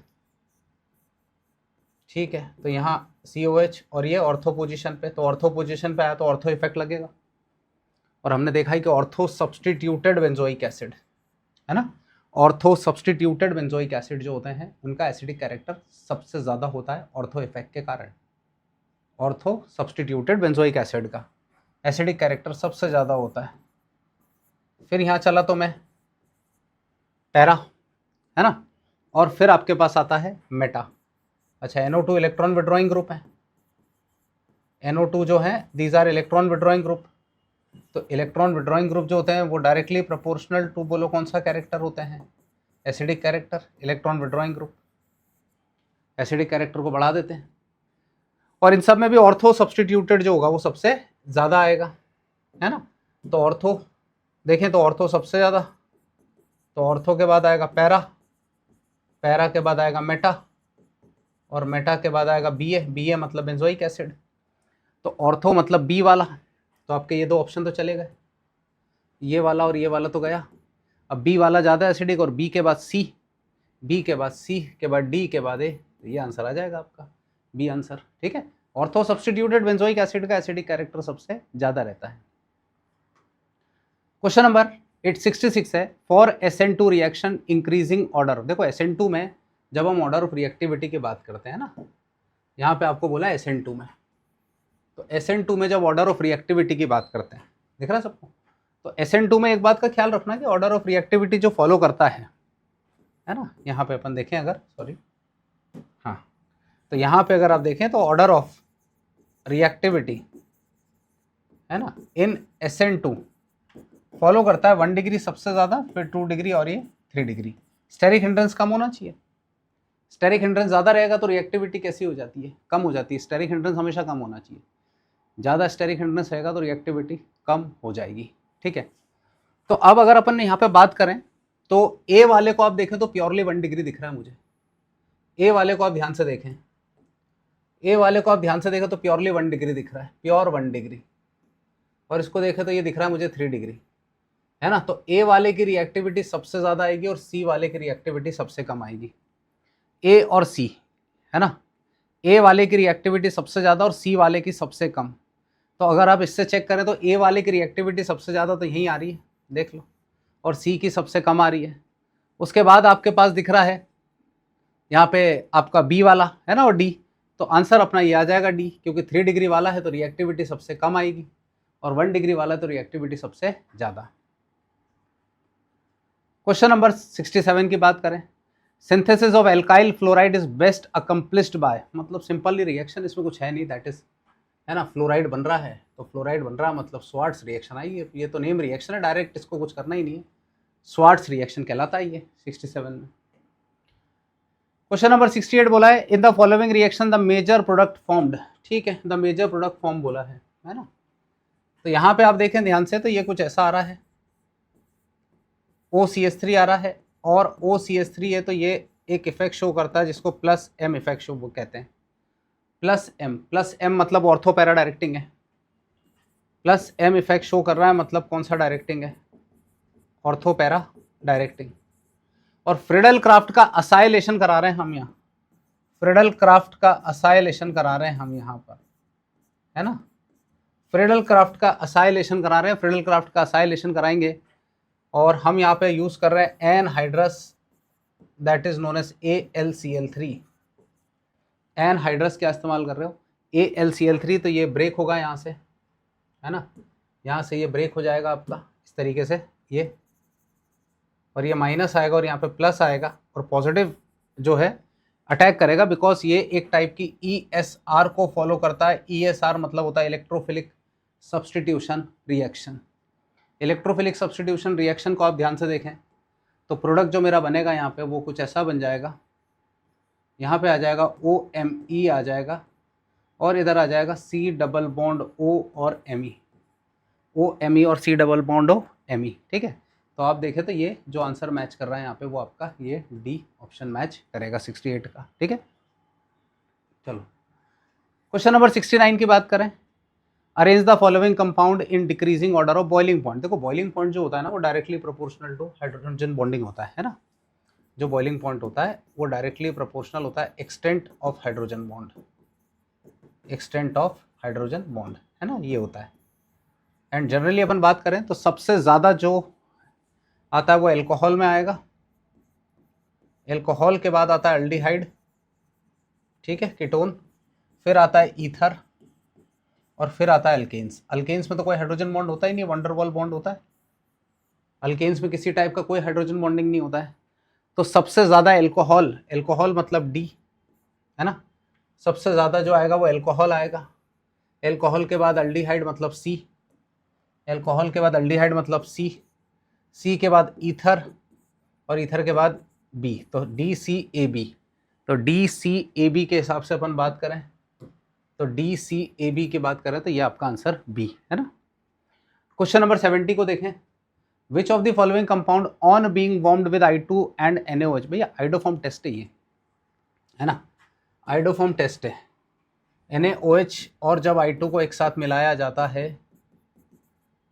ठीक है। तो यहाँ COH और ये ऑर्थो पोजीशन पे, तो ऑर्थो पोजीशन पे आया तो ऑर्थो इफेक्ट लगेगा। और हमने देखा है कि ऑर्थो सब्सटीट्यूटेड बेंजोइक एसिड, है ना, ऑर्थो सब्सटीट्यूटेड बेंजोइक एसिड जो होते हैं उनका एसिडिक कैरेक्टर सबसे ज़्यादा होता है ऑर्थो इफेक्ट के कारण। ऑर्थो सब्सटीट्यूटेड बेंजोइक एसिड का एसिडिक कैरेक्टर सबसे ज़्यादा होता है। फिर यहाँ चला तो मैं पैरा, है ना, और फिर आपके पास आता है मेटा। अच्छा, NO2 इलेक्ट्रॉन विड्रॉइंग ग्रुप है, NO2 जो है these are electron withdrawing group. तो इलेक्ट्रॉन विड्रॉइंग ग्रुप जो होते हैं वो डायरेक्टली प्रोपोर्शनल टू, बोलो कौन सा कैरेक्टर होते हैं, acidic character. Electron withdrawing group acidic character को बढ़ा देते हैं। और इन सब में भी ऑर्थो सब्सटीट्यूटेड जो होगा वो सबसे ज़्यादा आएगा, है ना। तो ऑर्थो देखें तो ऑर्थो सबसे ज़्यादा, तो ऑर्थो के बाद आएगा पैरा, पैरा के बाद आएगा मेटा, और मेटा के बाद आएगा बीए, बीए मतलब बेंजोइक एसिड। तो ऑर्थो मतलब बी वाला, तो आपके ये दो ऑप्शन तो चले गए, ये वाला और ये वाला तो गया। अब बी वाला ज़्यादा एसिडिक और बी के बाद सी, बी के बाद सी के बाद डी के बाद ए, तो ये आंसर आ जाएगा आपका बी आंसर। ठीक है, ऑर्थो सब्स्टिट्यूटेड बेंजोइक एसिड का एसिडिक कैरेक्टर सबसे ज़्यादा रहता है। क्वेश्चन नंबर 866 है, for SN2 reaction increasing order. देखो SN2 में जब हम ऑर्डर ऑफ रिएक्टिविटी की बात करते हैं ना, यहाँ पे आपको बोला SN2 में, तो SN2 में जब ऑर्डर ऑफ रिएक्टिविटी की बात करते हैं, दिख रहा है सबको, तो SN2 में एक बात का ख्याल रखना कि ऑर्डर ऑफ रिएक्टिविटी जो फॉलो करता है ना, यहाँ पे अपन देखें अगर, सॉरी हाँ, तो यहाँ पे अगर आप देखें तो ऑर्डर ऑफ रिएक्टिविटी है ना इन SN2 फॉलो करता है 1 डिग्री सबसे ज़्यादा, फिर 2 डिग्री और ये 3 डिग्री। स्टेरिक हिंड्रेंस कम होना चाहिए, स्टेरिक हिंड्रेंस ज़्यादा रहेगा तो रिएक्टिविटी कैसी हो जाती है, कम हो जाती है। स्टेरिक हिंड्रेंस हमेशा कम होना चाहिए, ज़्यादा स्टेरिक हिंड्रेंस रहेगा तो रिएक्टिविटी कम हो जाएगी। ठीक है, तो अब अगर अपन यहाँ पे बात करें तो ए वाले को आप देखें तो प्योरली 1 डिग्री दिख रहा है मुझे। ए वाले को आप ध्यान से देखें, ए वाले को आप ध्यान से देखें तो प्योरली 1 डिग्री दिख रहा है, प्योर 1 डिग्री। और इसको देखें तो ये दिख रहा है मुझे 3 डिग्री, है ना। तो ए वाले की रिएक्टिविटी सबसे ज़्यादा आएगी और सी वाले की रिएक्टिविटी सबसे कम आएगी। ए और सी, है ना, ए वाले की रिएक्टिविटी सबसे ज़्यादा और सी वाले की सबसे कम। तो अगर आप इससे चेक करें तो ए वाले की रिएक्टिविटी सबसे ज़्यादा तो यहीं आ रही है, देख लो, और सी की सबसे कम आ रही है। उसके बाद आपके पास दिख रहा है यहाँ पे आपका बी वाला, है ना, और डी, तो आंसर अपना ये आ जाएगा डी, क्योंकि 3 डिग्री वाला है तो रिएक्टिविटी सबसे कम आएगी और 1 डिग्री वाला है तो रिएक्टिविटी सबसे ज़्यादा। क्वेश्चन नंबर 67 की बात करें, synthesis of alkyl fluoride is best accomplished by, मतलब सिंपली रिएक्शन इसमें कुछ है नहीं, दैट इज, है ना, फ्लोराइड बन रहा है तो फ्लोराइड बन रहा है मतलब स्वार्ट्स रिएक्शन आई, ये तो नेम रिएक्शन है डायरेक्ट, इसको कुछ करना ही नहीं है, स्वार्ट्स रिएक्शन कहलाता है ये 67 में। क्वेश्चन नंबर 68 बोला है, in the following reaction the major product formed. ठीक है, द मेजर प्रोडक्ट फॉर्म बोला है ना, तो यहाँ पे आप देखें ध्यान से तो ये कुछ ऐसा आ रहा है, OCH3 आ रहा है, और OCH3 है तो ये एक इफेक्ट शो करता है जिसको प्लस M इफेक्ट शो कहते हैं। प्लस M मतलब ऑर्थो पैरा डायरेक्टिंग है, प्लस M इफेक्ट शो कर रहा है मतलब कौन सा डायरेक्टिंग है, ऑर्थो पैरा डायरेक्टिंग। और फ्रिडल क्राफ्ट का असाइलेशन करा रहे हैं हम यहाँ, फ्रिडल क्राफ्ट का असाइलेशन करा रहे हैं हम यहाँ पर, है ना, फ्रिडल क्राफ्ट का असाइलेशन करा रहे हैं, फ्रिडल क्राफ्ट का असाइलेशन कराएंगे और हम यहाँ पे यूज़ कर रहे हैं anhydrous, that is known as AlCl3। Anhydrous क्या इस्तेमाल कर रहे हो, AlCl3, तो ये ब्रेक होगा यहाँ से, है ना, यहाँ से ये ब्रेक हो जाएगा आपका इस तरीके से ये, और ये माइनस आएगा और यहाँ पे प्लस आएगा और पॉजिटिव जो है अटैक करेगा, बिकॉज ये एक टाइप की ESR को फॉलो करता है। ESR मतलब होता है electrophilic substitution reaction. Electrophilic substitution reaction को आप ध्यान से देखें तो प्रोडक्ट जो मेरा बनेगा यहाँ पे वो कुछ ऐसा बन जाएगा, यहाँ पे आ जाएगा OMe आ जाएगा और इधर आ जाएगा C डबल बॉन्ड O और Me, OMe और C double bond O Me। ठीक है, तो आप देखें तो ये जो आंसर मैच कर रहा है यहाँ पे वो आपका ये डी ऑप्शन मैच करेगा 68 का। ठीक है, चलो क्वेश्चन नंबर 69 की बात करें, arrange the following compound in decreasing order of boiling point. देखो बॉइलिंग पॉइंट जो होता है ना वो directly proportional to hydrogen bonding होता है ना, जो बॉइलिंग पॉइंट होता है वो डायरेक्टली प्रोपोर्शनल होता है extent of hydrogen bond, extent of hydrogen bond, है ना, ये होता है। एंड जनरली अपन बात करें तो सबसे ज़्यादा जो आता है वो एल्कोहल में आएगा, एल्कोहल के बाद आता है एल्डिहाइड, ठीक है, कीटोन, फिर आता है ईथर और फिर आता है अल्केन्स। अल्केन्स में तो कोई हाइड्रोजन बॉन्ड होता ही नहीं, वंडरवॉल बॉन्ड होता है। अल्केन्स में किसी टाइप का कोई हाइड्रोजन बॉन्डिंग नहीं होता है। तो सबसे ज़्यादा एल्कोहल, एल्कोहल मतलब डी, है ना, सबसे ज़्यादा जो आएगा वो एल्कोहल आएगा। एल्कोहल के बाद अल्डिहाइड मतलब सी, एल्कोहल के बाद अल्डिहाइड मतलब सी, सी के बाद ईथर और ईथर के बाद बी, तो DCAB। तो DCAB के हिसाब से अपन बात करें तो DCAB की बात करें तो ये आपका आंसर बी है ना। क्वेश्चन नंबर 70 को देखें, विच of the following compound on being warmed with I2 and NaOH। भैया आइडोफॉर्म टेस्ट है ये, है ना, आइडोफॉर्म टेस्ट है। NaOH और जब I2 को एक साथ मिलाया जाता है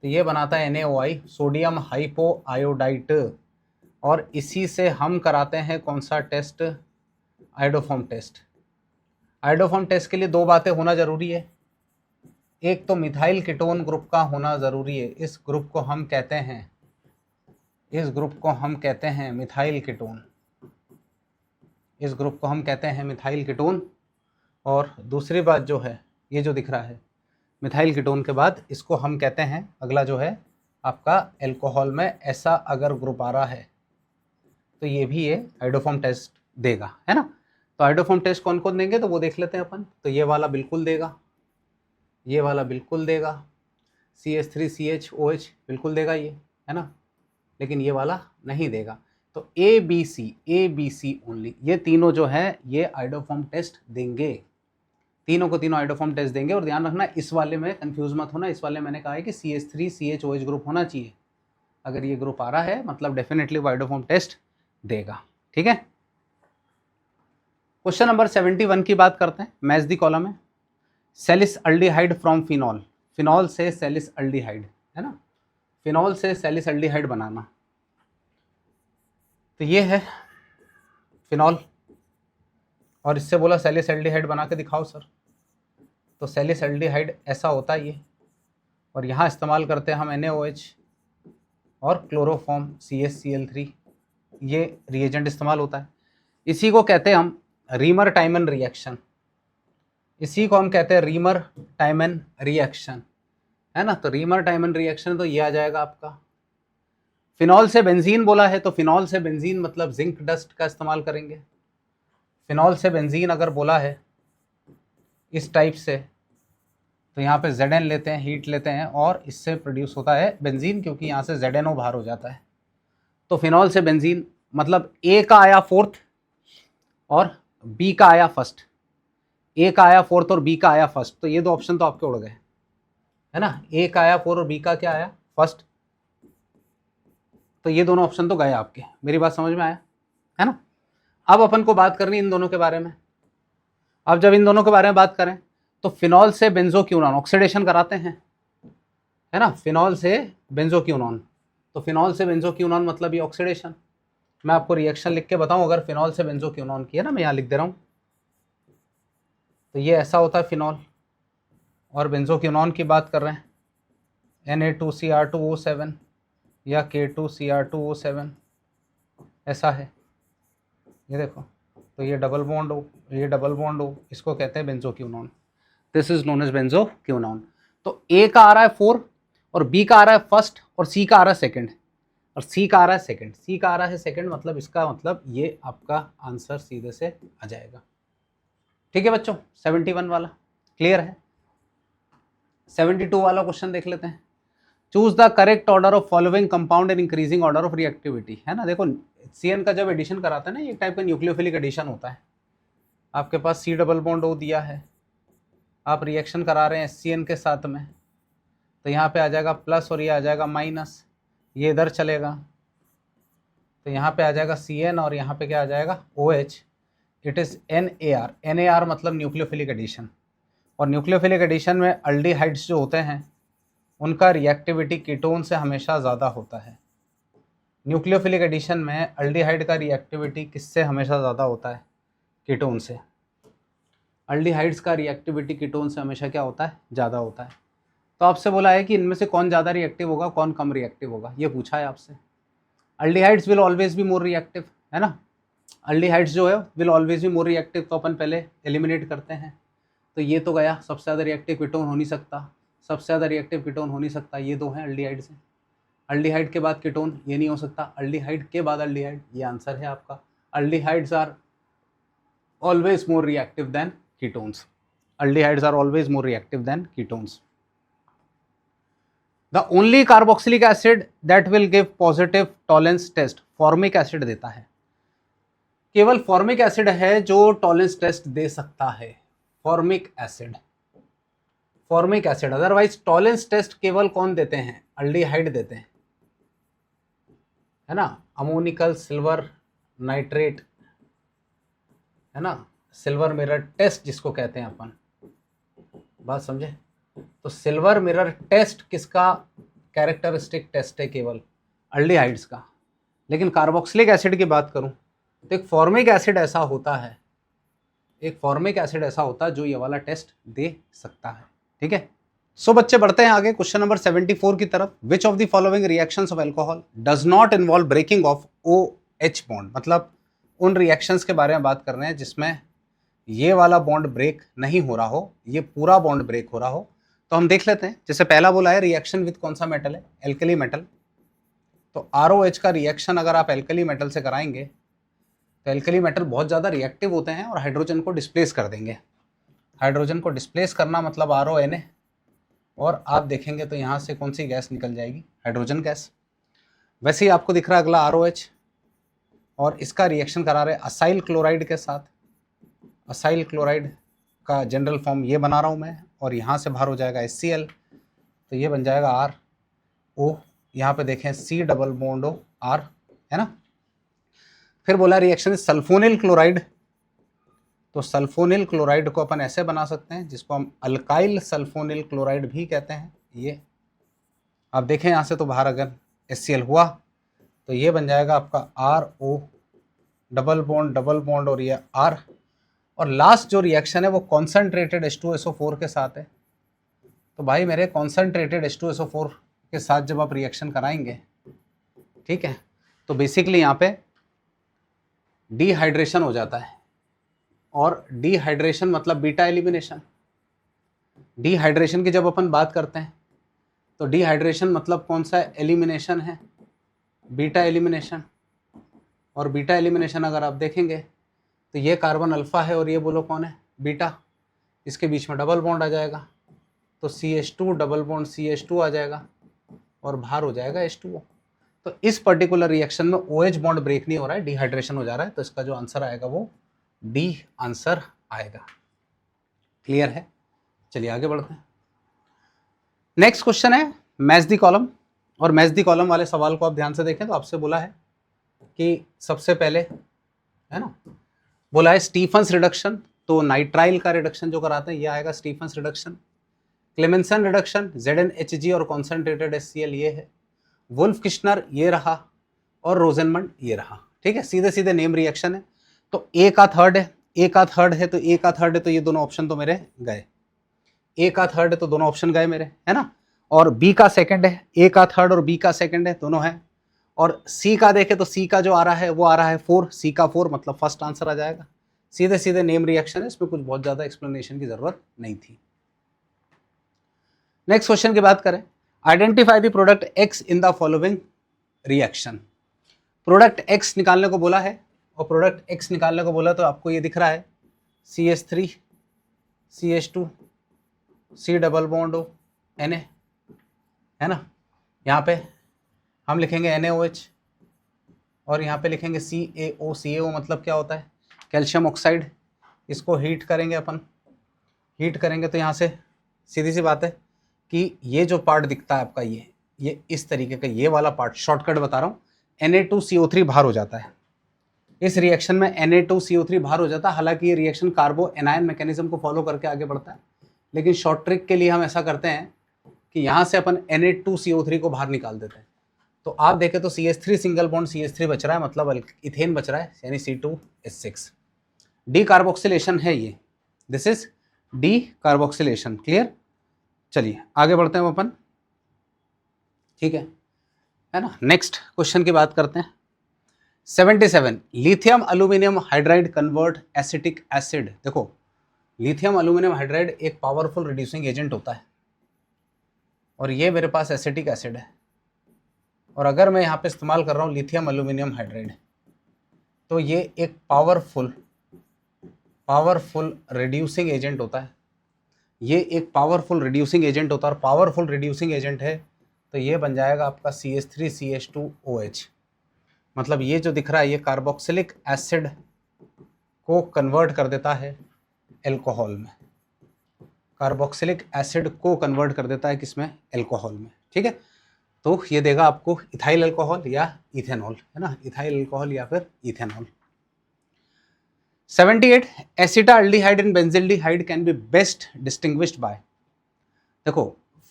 तो ये बनाता है NaOI, सोडियम हाइपो आयोडाइट, और इसी से हम कराते हैं कौन सा test, iodoform test. Iodoform test के लिए दो बातें होना जरूरी है, एक तो मिथाइल कीटोन ग्रुप का होना जरूरी है, इस ग्रुप को हम कहते हैं, इस ग्रुप को हम कहते हैं मिथाइल कीटोन, इस ग्रुप को हम कहते हैं मिथाइल कीटोन। और दूसरी बात जो है, ये जो दिख रहा है मिथाइल कीटोन के बाद इसको हम कहते हैं, अगला जो है आपका एल्कोहल में ऐसा अगर ग्रुप आ रहा है तो ये भी ये आइडोफॉर्म टेस्ट देगा, है ना। तो आइडोफॉर्म टेस्ट कौन कौन देंगे तो वो देख लेते हैं अपन। तो ये वाला बिल्कुल देगा, ये वाला बिल्कुल देगा, CH3CHOH बिल्कुल देगा ये, है ना, लेकिन ये वाला नहीं देगा। तो ABC ओनली, ये तीनों जो है ये आइडोफॉर्म टेस्ट देंगे, तीनों को तीनों आइडोफॉर्म टेस्ट देंगे। और ध्यान रखना इस वाले में कंफ्यूज मत होना, इस वाले मैंने कहा है कि CH3CHOH ग्रुप होना चाहिए, अगर ये ग्रुप आ रहा है मतलब डेफिनेटली वो आइडोफॉर्म टेस्ट देगा, ठीक है। क्वेश्चन नंबर 71 की बात करते हैं, मैच द कॉलम है। सेलिस अल्डिहाइड फ्रॉम फिनॉल, फिनॉल से सेलिस अल्डिहाइड, है ना, फिनॉल से सेलिस अल्डिहाइड बनाना। तो ये है फिनॉल और इससे बोला सेलिस एल्डिहाइड बना के दिखाओ सर। तो सेलिस एल्डिहाइड ऐसा होता है ये, और यहाँ इस्तेमाल करते हैं हम NaOH और क्लोरोफॉर्म CH-Cl3, ये रिएजेंट इस्तेमाल होता है। इसी को कहते हैं हम रीमर टाइमन रिएक्शन, इसी को हम कहते हैं रीमर टाइमन रिएक्शन, है ना। तो रीमर टाइमन रिएक्शन तो ये आ जाएगा आपका। फिनॉल से बेंजीन बोला है तो फिनॉल से बेंजीन मतलब जिंक डस्ट का इस्तेमाल करेंगे। फिनॉल से बेंजीन अगर बोला है इस टाइप से तो यहाँ पे Zn लेते हैं, हीट लेते हैं और इससे प्रोड्यूस होता है बेंजीन, क्योंकि यहाँ से ZNO बाहर हो जाता है। तो फिनॉल से बेंजीन मतलब A का आया फोर्थ और B का आया फर्स्ट, A का आया फोर्थ और B का आया फर्स्ट, तो ये दो ऑप्शन तो आपके उड़ गए, है ना। A का आया फोर्थ और B का क्या आया फर्स्ट, तो ये दोनों ऑप्शन तो गए आपके। मेरी बात समझ में आया, है ना। अब अपन को बात करनी इन दोनों के बारे में। अब जब इन दोनों के बारे में बात करें तो फिनॉल से बेंजोक्यूनॉन ऑक्सीडेशन कराते हैं, है ना, फिनॉल से बेंजोक्यूनॉन। तो फिनॉल से बेंजोक्यूनॉन मतलब ये ऑक्सीडेशन। मैं आपको रिएक्शन लिख के बताऊं, अगर फिनॉल से बेंजोक्यूनॉन की है ना, मैं यहाँ लिख दे रहा हूँ। तो ये ऐसा होता है फिनॉल, और बेंजोक्यूनॉन की बात कर रहे हैं Na2Cr2O7 या K2Cr2O7, ऐसा है, ये देखो। तो ये डबल बॉन्ड हो, ये डबल बॉन्ड हो, इसको कहते हैं benzoquinone. This is known as benzoquinone. तो A का आ रहा है 4 और B का आ रहा है फर्स्ट और C का आ रहा है सेकंड, और C का आ रहा है सेकंड, C का आ रहा है सेकंड, मतलब इसका मतलब ये आपका आंसर सीधे से आ जाएगा। ठीक है बच्चों, 71 वाला क्लियर है। 72 वाला क्वेश्चन देख लेते हैं। Choose the correct order of following compound in increasing order of reactivity, है ना। देखो CN का जब एडिशन कराते हैं ना, एक टाइप का न्यूक्लियोफिलिक एडिशन होता है। आपके पास C डबल बॉन्ड O दिया है, आप रिएक्शन करा रहे हैं HCN के साथ में, तो यहाँ पे आ जाएगा प्लस और ये आ जाएगा माइनस, ये इधर चलेगा, तो यहाँ पे आ जाएगा CN और यहाँ पे क्या आ जाएगा OH। It is NAR, NAR मतलब न्यूक्लियोफिलिक एडिशन। और न्यूक्लियोफिलिक एडिशन में अल्डिहाइड्स जो होते हैं उनका रिएक्टिविटी कीटोन से हमेशा ज़्यादा होता है। न्यूक्लियोफिलिक एडिशन में अल्डिहाइड का रिएक्टिविटी किससे हमेशा ज़्यादा होता है, कीटोन से। अल्डिहाइड्स का रिएक्टिविटी कीटोन से हमेशा क्या होता है, ज़्यादा होता है। तो आपसे बोला है कि इनमें से कौन ज़्यादा रिएक्टिव होगा, कौन कम रिएक्टिव होगा, ये पूछा है आपसे। Aldehydes will always be more reactive, है ना, अल्डिहाइड्स जो है will always be more reactive, तो अपन पहले एलिमिनेट करते हैं। तो ये तो गया, सबसे ज़्यादा रिएक्टिव कीटोन हो नहीं सकता, सबसे ज़्यादा रिएक्टिव कीटोन हो नहीं सकता, ये दो हैं अल्डिहाइड से। अल्डिहाइड के बाद कीटोन ये नहीं हो सकता, अल्डिहाइड के बाद अल्डिहाइड, ये आंसर है आपका। Aldehydes are always more reactive than ketones. Aldehydes are always more reactive than ketones. The only carboxylic acid that will give positive tolerance test formic acid देता है। केवल फॉर्मिक एसिड है जो टॉलरेंस टेस्ट दे सकता है, formic acid, formic acid. Otherwise Tollens test केवल कौन देते हैं, अल्डिहाइड देते हैं। है ना, अमोनिकल सिल्वर नाइट्रेट, है ना, सिल्वर मिरर टेस्ट जिसको कहते हैं अपन, बात समझे। तो सिल्वर मिरर टेस्ट किसका कैरेक्टरिस्टिक टेस्ट है, केवल अल्डिहाइड्स का। लेकिन कार्बोक्सिलिक एसिड की बात करूं तो एक फॉर्मिक एसिड ऐसा होता है, एक फॉर्मिक एसिड ऐसा होता है जो ये वाला टेस्ट दे सकता है, ठीक है। सो बच्चे बढ़ते हैं आगे क्वेश्चन नंबर 74 की तरफ। Which of the following reactions of alcohol does not involve breaking of OH bond, मतलब उन रिएक्शंस के बारे में बात कर रहे हैं जिसमें ये वाला बॉन्ड ब्रेक नहीं हो रहा हो, ये पूरा बॉन्ड ब्रेक हो रहा हो। तो हम देख लेते हैं, जैसे पहला बोला है रिएक्शन विद कौन सा मेटल है, एल्कली मेटल। तो ROH का रिएक्शन अगर आप एल्कली मेटल से कराएंगे तो एल्कली मेटल बहुत ज़्यादा रिएक्टिव होते हैं और हाइड्रोजन को डिस्प्लेस कर देंगे। हाइड्रोजन को डिस्प्लेस करना मतलब RONA, और आप देखेंगे तो यहाँ से कौन सी गैस निकल जाएगी, हाइड्रोजन गैस। वैसे ही आपको दिख रहा है अगला ROH, और इसका रिएक्शन करा रहे असाइल क्लोराइड के साथ। असाइल क्लोराइड का जनरल फॉर्म ये बना रहा हूँ मैं, और यहाँ से बाहर हो जाएगा HCl, तो ये बन जाएगा RO। यहाँ पे देखें C double bond O R, है ना। फिर बोला रिएक्शन सल्फोनिल क्लोराइड, तो सल्फोनिल क्लोराइड को अपन ऐसे बना सकते हैं जिसको हम अल्काइल सल्फोनिल क्लोराइड भी कहते हैं। ये आप देखें यहाँ से तो बाहर अगर HCl हुआ तो ये बन जाएगा आपका RO डबल बॉन्ड और ये R। और लास्ट जो रिएक्शन है वो कॉन्सेंट्रेटेड H2SO4 के साथ है। तो भाई मेरे कॉन्सेंट्रेटेड H2SO4 के साथ जब आप रिएक्शन कराएंगे, ठीक है, तो बेसिकली यहाँ पे डिहाइड्रेशन हो जाता है, और डिहाइड्रेशन मतलब बीटा एलिमिनेशन। डिहाइड्रेशन की जब अपन बात करते हैं तो डिहाइड्रेशन मतलब कौन सा एलिमिनेशन है, बीटा एलिमिनेशन। और बीटा एलिमिनेशन अगर आप देखेंगे तो ये कार्बन अल्फा है और ये बोलो कौन है, बीटा। इसके बीच में डबल बॉन्ड आ जाएगा, तो CH2 डबल बॉन्ड CH2 आ जाएगा और बाहर हो जाएगा H2O। तो इस पर्टिकुलर रिएक्शन में OH बॉन्ड ब्रेक नहीं हो रहा है, डिहाइड्रेशन हो जा रहा है, तो इसका जो आंसर आएगा वो D आंसर आएगा। क्लियर है, चलिए आगे बढ़ते हैं। नेक्स्ट क्वेश्चन है मैच द कॉलम, और मैच द कॉलम वाले सवाल को आप ध्यान से देखें तो आपसे बोला है कि सबसे पहले, है ना, बोला है स्टीफन्स रिडक्शन, तो नाइट्राइल का रिडक्शन जो कराते हैं ये आएगा Stephens reduction. Clemmensen reduction ZnHg और कॉन्सेंट्रेटेड HCl ये है। वुल्फ किश्नर ये रहा, और रोजेनमंड ये रहा, ठीक है, सीधे सीधे नेम रिएक्शन है। तो A का थर्ड है, A का थर्ड है, तो A का थर्ड है, तो ये दोनों ऑप्शन तो मेरे गए। A का थर्ड है तो दोनों ऑप्शन गए मेरे, है ना। और B का सेकंड है, A का थर्ड और B का सेकंड है, दोनों है। और C का देखे तो C का जो आ रहा है वो आ रहा है 4, C का 4 मतलब फर्स्ट आंसर आ जाएगा। सीधे सीधे नेम रिएक्शन है, इसमें कुछ बहुत ज़्यादा एक्सप्लेनेशन की ज़रूरत नहीं थी। नेक्स्ट क्वेश्चन की बात करें, identify the product X in the following reaction. Product X निकालने को बोला है, और प्रोडक्ट X निकालने को बोला तो आपको ये दिख रहा है CH3 CH2 C double bond O Na, है ना। यहाँ पे हम लिखेंगे NaOH, और यहाँ पे लिखेंगे CaO। CaO मतलब क्या होता है, कैल्शियम ऑक्साइड। इसको हीट करेंगे अपन, हीट करेंगे तो यहाँ से सीधी सी बात है कि ये जो पार्ट दिखता है आपका, ये इस तरीके का ये वाला पार्ट, शॉर्टकट बता रहा हूँ, Na2CO3 बाहर हो जाता है। इस रिएक्शन में Na2CO3 बाहर हो जाता है। हालांकि ये रिएक्शन कार्बो एनायन मैकेनिज्म को फॉलो करके आगे बढ़ता है, लेकिन शॉर्ट ट्रिक के लिए हम ऐसा करते हैं कि यहाँ से अपन Na2CO3 को बाहर निकाल देते हैं। तो आप देखें तो CH3 सिंगल बॉन्ड CH3 बच रहा है, मतलब इथेन बच रहा है, यानी C2H6। डी कार्बोक्सिलेशन है ये, this is D carboxylation. Clear, चलिए आगे बढ़ते हैं अपन, ठीक है ना। नेक्स्ट क्वेश्चन की बात करते हैं। 77 lithium aluminium hydride convert acetic acid. देखो लिथियम अल्यूमिनियम हाइड्राइड एक पावरफुल रिड्यूसिंग एजेंट होता है, और ये मेरे पास एसिटिक एसिड है, और अगर मैं यहाँ पे इस्तेमाल कर रहा हूँ लिथियम अल्यूमिनियम हाइड्राइड, तो ये एक पावरफुल रिड्यूसिंग एजेंट होता है। ये एक पावरफुल रिड्यूसिंग एजेंट होता है, और पावरफुल रिड्यूसिंग एजेंट है तो ये बन जाएगा आपका CH3CH2OH। मतलब ये जो दिख रहा है ये कार्बोक्सिलिक एसिड को कन्वर्ट कर देता है एल्कोहल में, कार्बोक्सिलिक एसिड को कन्वर्ट कर देता है किसमें, एल्कोहल में, ठीक है। तो ये देगा आपको इथाइल अल्कोहल या इथेनॉल, है ना, इथाइल अल्कोहल या फिर ethanol. 78 acetaldehyde and benzaldehyde can be best distinguished by. देखो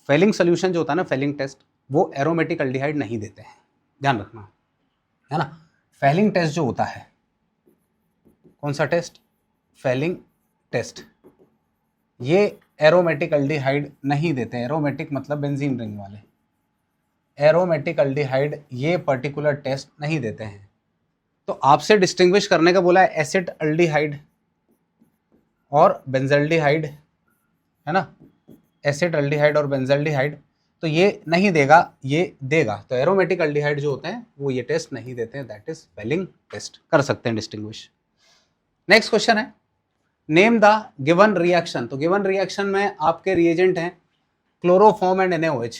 फेलिंग सोल्यूशन जो होता है ना, फेलिंग टेस्ट, वो एरोमेटिक अल्डिहाइड नहीं देते हैं, ध्यान रखना, है ना। फेलिंग टेस्ट जो होता है, कौन सा टेस्ट, फेलिंग टेस्ट, ये एरोमेटिक अल्डिहाइड नहीं देते। एरोमेटिक मतलब बेंजीन रिंग वाले, एरोमेटिक अल्डिहाइड ये पर्टिकुलर टेस्ट नहीं देते हैं। तो आपसे डिस्टिंग्विश करने का बोला है एसिड अल्डिहाइड और बेंजल्डिहाइड, है ना, एसिड अल्डिहाइड और बेंजल्डिहाइड, तो ये नहीं देगा, ये देगा। तो एरोमेटिक अल्डिहाइड जो होते हैं वो ये टेस्ट नहीं देते हैं, दैट इज फेलिंग टेस्ट, कर सकते हैं डिस्टिंग्विश। नेक्स्ट क्वेश्चन है नेम द गिवन रिएक्शन। तो गिवन रिएक्शन में आपके रिएजेंट हैं क्लोरोफॉर्म एंड NaOH,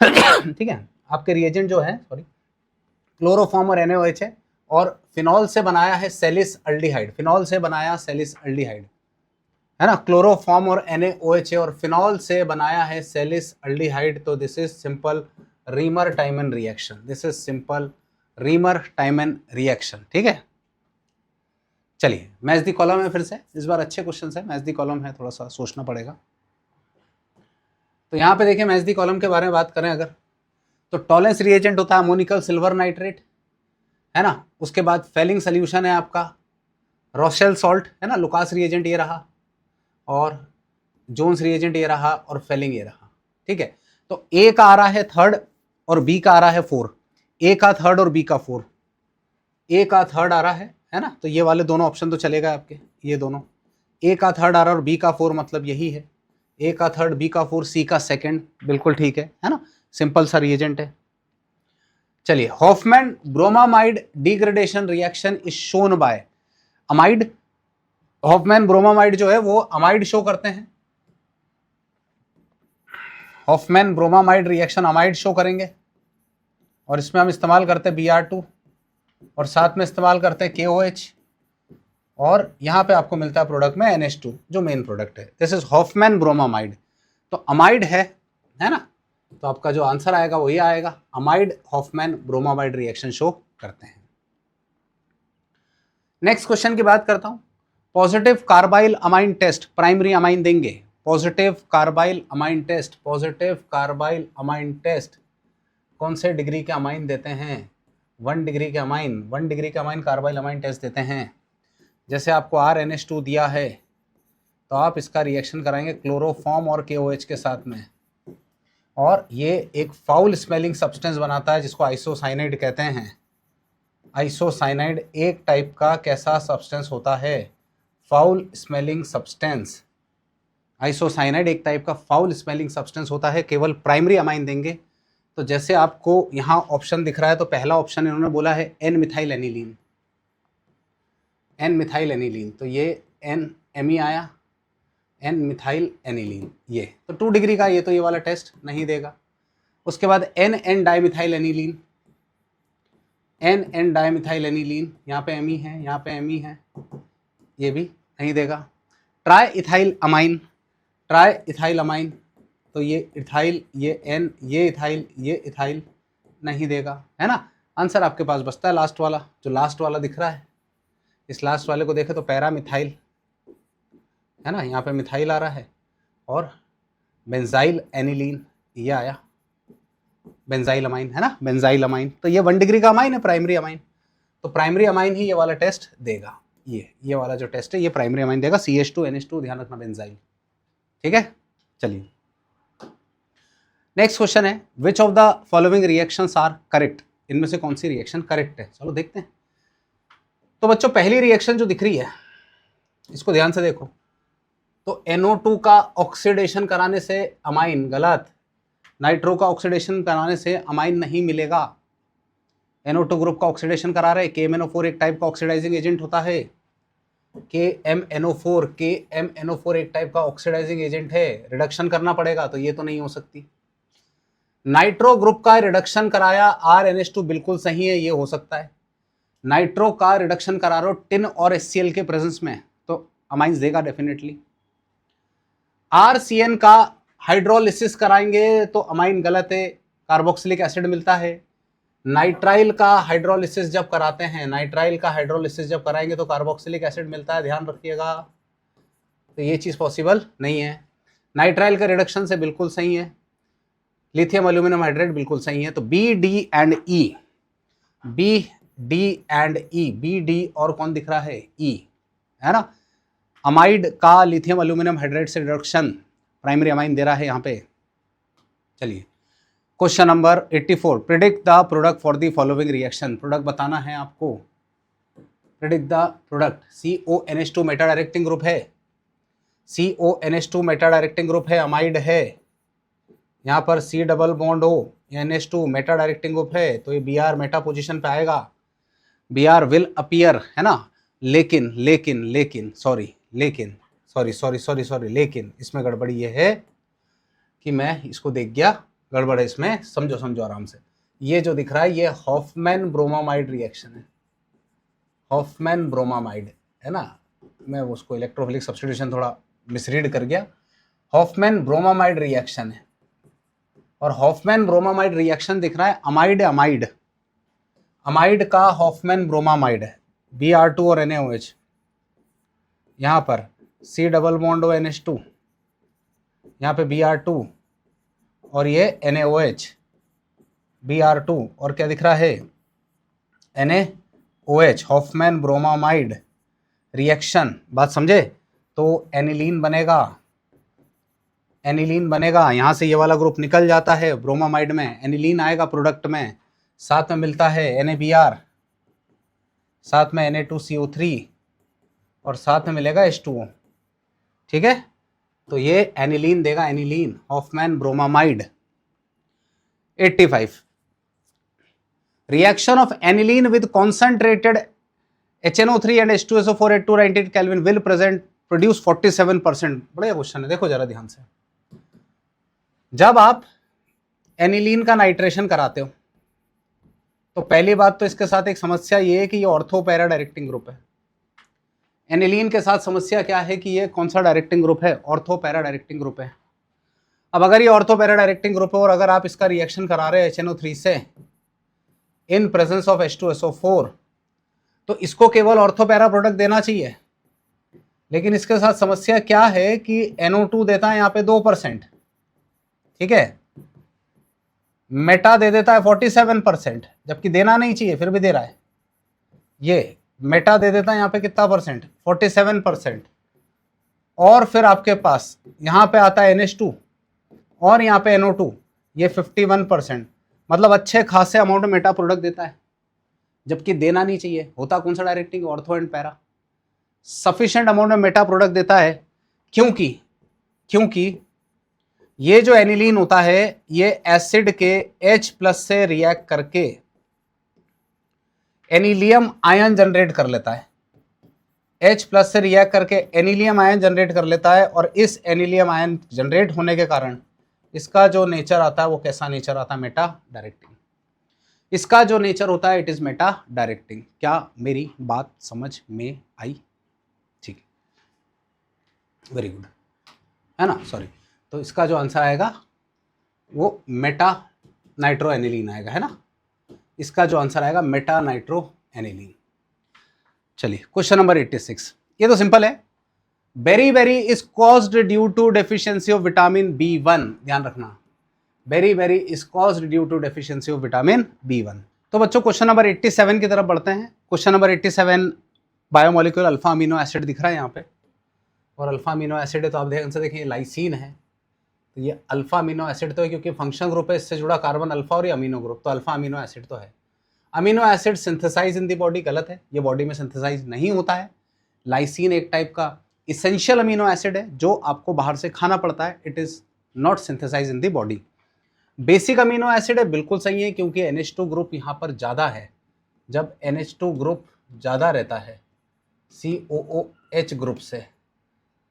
ठीक है, आपके रिएजेंट जो है, सॉरी, क्लोरोफॉर्म और NaOH है, और फिनॉल से बनाया है सेलिस अल्डिहाइड, फिनॉल से बनाया सेलिस अल्डिहाइड, है ना, क्लोरोफॉर्म और NaOH है और फिनॉल से बनाया है सेलिस अल्डिहाइड। तो this is simple reamer टाइमन reaction, this is simple reamer टाइमन reaction, ठीक है। चलिए मैच दी कॉलम है, फिर से इस बार अच्छे क्वेश्चन है, मैच दी कॉलम है, थोड़ा सा सोचना पड़ेगा। तो यहाँ पे देखिए मैच दी कॉलम के बारे में बात करें अगर, तो टॉलेंस रिएजेंट होता है अमोनिकल सिल्वर नाइट्रेट, है ना। उसके बाद फेलिंग सोल्यूशन है आपका रोशेल सॉल्ट, है ना, लुकास रिएजेंट ये रहा, और जोन्स रिएजेंट ये रहा, और फेलिंग ये रहा, ठीक है। तो ए का आ रहा है 3rd और बी का आ रहा है 4, ए का 3rd और बी का 4, ए का 3rd आ रहा है ना, तो ये वाले दोनों ऑप्शन तो चलेगा आपके, ये दोनों, ए का 3rd आ रहा है और बी का 4, मतलब यही है, ए का 3rd, बी का 4, सी का 2nd, बिल्कुल ठीक है ना, सिंपल सा रिएजेंट है। चलिए Hofmann bromamide degradation reaction is shown by amide. Hofmann bromamide जो है वो अमाइड शो करते हैं, Hoffmann bromamide reaction amide show करेंगे, और इसमें हम इस्तेमाल करते हैं Br2 और साथ में इस्तेमाल करते हैं KOH, और यहाँ पे आपको मिलता है प्रोडक्ट में NH2 जो मेन प्रोडक्ट है। दिस इज हॉफमैन ब्रोमामाइड, तो अमाइड है ना, तो आपका जो आंसर आएगा वही आएगा, amide Hofmann bromamide reaction show करते हैं। नेक्स्ट क्वेश्चन की बात करता हूँ, positive carbylamine test primary amine देंगे, positive carbylamine test, positive carbylamine test कौन से डिग्री के अमाइन देते हैं, 1 डिग्री के अमाइन, 1 डिग्री के अमाइन कार्बाइल अमाइन टेस्ट देते हैं। जैसे आपको RNH2 दिया है तो आप इसका रिएक्शन कराएंगे क्लोरोफॉर्म और KOH के साथ में, और ये एक फाउल स्मेलिंग सब्सटेंस बनाता है जिसको आइसोसाइनाइड कहते हैं। आइसोसाइनाइड एक टाइप का कैसा सब्सटेंस होता है, फाउल स्मेलिंग सब्सटेंस। आइसोसाइनाइड एक टाइप का फाउल स्मेलिंग सब्सटेंस होता है। केवल प्राइमरी अमाइन देंगे, तो जैसे आपको यहाँ ऑप्शन दिख रहा है, तो पहला ऑप्शन इन्होंने बोला है N methyl aniline, N methyl aniline, तो ये NMe आया, N मिथाइल एनिलीन, ये तो 2 डिग्री का, ये तो ये वाला टेस्ट नहीं देगा। उसके बाद NN dimethyl aniline, NN dimethyl aniline, यहाँ पे Me है, यहाँ पे Me है, ये भी नहीं देगा। Try ethyl amine, try ethyl amine, तो ये इथाइल, ये N, ये इथाइल, ये इथाइल नहीं देगा, है ना। आंसर आपके पास बचता है लास्ट वाला, जो लास्ट वाला दिख रहा है, इस लास्ट वाले को देखें तो पैरा मिथाइल, है ना, यहाँ पे मिथाइल आ रहा है, और बेंजाइल एनिलीन ये आया, बेंजाइल अमाइन, है ना, बेंजाइल अमाइन, तो ये 1 डिग्री का अमाइन है, प्राइमरी अमाइन, तो प्राइमरी अमाइन ही ये वाला टेस्ट देगा, ये वाला जो टेस्ट है ये प्राइमरी अमाइन देगा, CH2NH2, ध्यान रखना, बेंजाइल, ठीक है। चलिए नेक्स्ट क्वेश्चन है, which of the following reactions are correct, इनमें से कौन सी रिएक्शन करेक्ट है, चलो देखते हैं। तो बच्चों पहली रिएक्शन जो दिख रही है इसको ध्यान से देखो, तो NO2 का ऑक्सीडेशन कराने से अमाइन गलत, नाइट्रो का ऑक्सीडेशन कराने से अमाइन नहीं मिलेगा। NO2 ग्रुप का ऑक्सीडेशन करा रहे, KMNO4 एक टाइप का ऑक्सीडाइजिंग एजेंट होता है, KMNO4 एक टाइप का ऑक्सीडाइजिंग एजेंट है, रिडक्शन करना पड़ेगा, तो ये तो नहीं हो सकती। नाइट्रो ग्रुप का रिडक्शन कराया RNH2, बिल्कुल सही है, ये हो सकता है। नाइट्रो का रिडक्शन करा रहे हो टिन और HCl के प्रेजेंस में, तो अमाइंस देगा डेफिनेटली। RCN का हाइड्रोलिसिस कराएंगे तो अमाइन गलत है, कार्बोक्सिलिक एसिड मिलता है। नाइट्राइल का हाइड्रोलिसिस जब कराते हैं, नाइट्राइल का हाइड्रोलिसिस जब कराएंगे तो कार्बोक्सिलिक एसिड मिलता है, ध्यान रखिएगा। तो ये चीज़ पॉसिबल नहीं है। नाइट्राइल का रिडक्शन से बिल्कुल सही है। लिथियम एल्यूमिनियम हाइड्रेट बिल्कुल सही है। तो B D and E, B D and E, B D और कौन दिख रहा है, ई, है ना। अमाइड का लिथियम एल्यूमिनियम हाइड्रेट से रिडक्शन प्राइमरी अमाइन दे रहा है यहाँ पे। चलिए question number 84, predict the product for the following reaction. Product बताना है आपको। Predict the product. CONH2 Meta directing group है, CONH2 मेटा डायरेक्टिंग ग्रुप है, अमाइड है। यहाँ पर C डबल बॉन्ड हो, NH2 मेटा डायरेक्टिंग ग्रुप है, तो ये Br मेटा पोजीशन पे आएगा, Br विल अपीयर, है ना। लेकिन इसमें गड़बड़ी ये है कि मैं इसको देख गया, गड़बड़ है इसमें, समझो आराम से। ये जो दिख रहा है ये हॉफमैन ब्रोमामाइड रिएक्शन है, हॉफमैन ब्रोमामाइड, है ना। मैं उसको इलेक्ट्रोफिलिक सब्स्टिट्यूशन थोड़ा मिसरीड कर गया। हॉफमैन ब्रोमामाइड रिएक्शन है, और हॉफमैन ब्रोमामाइड रिएक्शन दिख रहा है अमाइड, अमाइड का हॉफमैन ब्रोमामाइड है, Br2 और NaOH। यहाँ पर C double bond O NH2, यहाँ पे Br2 और ये NaOH, Br2 और क्या दिख रहा है, NaOH, हॉफमैन ब्रोमामाइड रिएक्शन। बात समझे। तो एनिलीन बनेगा, यहाँ से ये वाला ग्रुप निकल जाता है ब्रोमामाइड में, एनिलीन आएगा प्रोडक्ट में, साथ में मिलता है NaBr, साथ में Na2CO3 और साथ में मिलेगा H2O, ठीक है। तो ये एनिलीन देगा, aniline, Hofmann bromamide. 85, reaction of aniline with concentrated HNO3 and H2SO4 at 298 Kelvin will produce 47%। बढ़िया क्वेश्चन है, देखो जरा ध्यान से। जब आप एनिलीन का नाइट्रेशन कराते हो तो पहली बात तो इसके साथ एक समस्या ये है कि ये ऑर्थो पैरा डायरेक्टिंग ग्रुप है। एनिलीन के साथ समस्या क्या है कि ये कौन सा डायरेक्टिंग ग्रुप है, ऑर्थो पैरा डायरेक्टिंग ग्रुप है। अब अगर ये ऑर्थो पैरा डायरेक्टिंग ग्रुप है और अगर आप इसका रिएक्शन करा रहे हैं HNO3 से इन प्रेजेंस ऑफ H2SO4, तो इसको केवल ऑर्थो पैरा प्रोडक्ट देना चाहिए। लेकिन इसके साथ समस्या क्या है कि NO2 देता है यहाँ पे 2%, ठीक है, मेटा दे देता है 47%, जबकि देना नहीं चाहिए फिर भी दे रहा है। ये मेटा दे देता है यहाँ पे कितना परसेंट, 47%। और फिर आपके पास यहाँ पे आता है NH2 और यहाँ पे NO2, ये 51%, मतलब अच्छे खासे अमाउंट में मेटा प्रोडक्ट देता है, जबकि देना नहीं चाहिए। होता कौन सा directing, ortho and para. Sufficient amount में मेटा प्रोडक्ट देता है क्योंकि ये जो एनिलीन होता है ये एसिड के H+ से रिएक्ट करके एनिलियम आयन जनरेट कर लेता है, H+ से रिएक्ट करके एनिलियम आयन जनरेट कर लेता है, और इस एनिलियम आयन जनरेट होने के कारण इसका जो नेचर आता है वो कैसा नेचर आता है, मेटा डायरेक्टिंग। इसका जो नेचर होता है इट इज मेटा डायरेक्टिंग। क्या मेरी बात समझ में आई? ठीक है, वेरी गुड, है ना, सॉरी। तो इसका जो आंसर आएगा वो मेटा नाइट्रो एनिलीन आएगा, है ना। इसका जो आंसर आएगा मेटा नाइट्रो एनिलीन। चलिए क्वेश्चन नंबर 86, ये तो सिंपल है। Beri is caused due to deficiency of vitamin B1। ध्यान रखना, beri is caused due to deficiency of vitamin B1। तो बच्चों क्वेश्चन नंबर 87 की तरफ बढ़ते हैं। Question number 87, biomolecule alpha amino acid दिख रहा है यहाँ पे, और अल्फा अमीनो एसिड है तो आप ध्यान से देखिए लाइसीन है, तो ये अल्फा अमीनो एसिड तो है क्योंकि फंक्शन ग्रुप है, इससे जुड़ा कार्बन अल्फा और ये अमीनो ग्रुप, तो अल्फा अमीनो एसिड तो है। Amino acid synthesize in the body गलत है, ये बॉडी में सिंथेसाइज नहीं होता है। लाइसीन एक टाइप का इसेंशियल अमीनो एसिड है जो आपको बाहर से खाना पड़ता है, it is not synthesize in the body. Basic amino acid है, बिल्कुल सही है, क्योंकि NH2 ग्रुप यहाँ पर ज़्यादा है। जब NH2 ग्रुप ज़्यादा रहता है COOH ग्रुप से,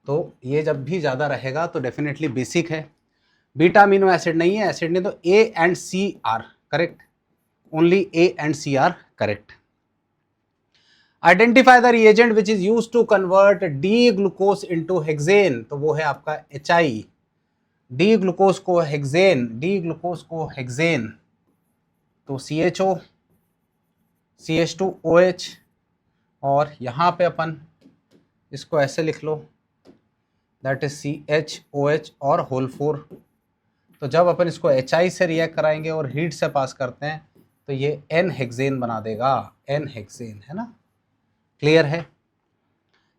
तो ये जब भी ज़्यादा रहेगा तो डेफिनेटली बेसिक है। बीटा अमीनो एसिड नहीं है, एसिड नहीं, तो A and C are correct, only A and C are correct. Identify the reagent which is used to convert D glucose into hexane, तो वो है आपका HI, डी ग्लूकोज को हेक्सेन, तो CHO, CH2OH, और यहाँ पे अपन इसको ऐसे लिख लो, दैट इज CHOH और होल 4। तो जब अपन इसको HI से रिएक्ट कराएंगे और हीट से पास करते हैं तो ये N हेक्सेन बना देगा, N हेक्सेन, है ना, क्लियर है।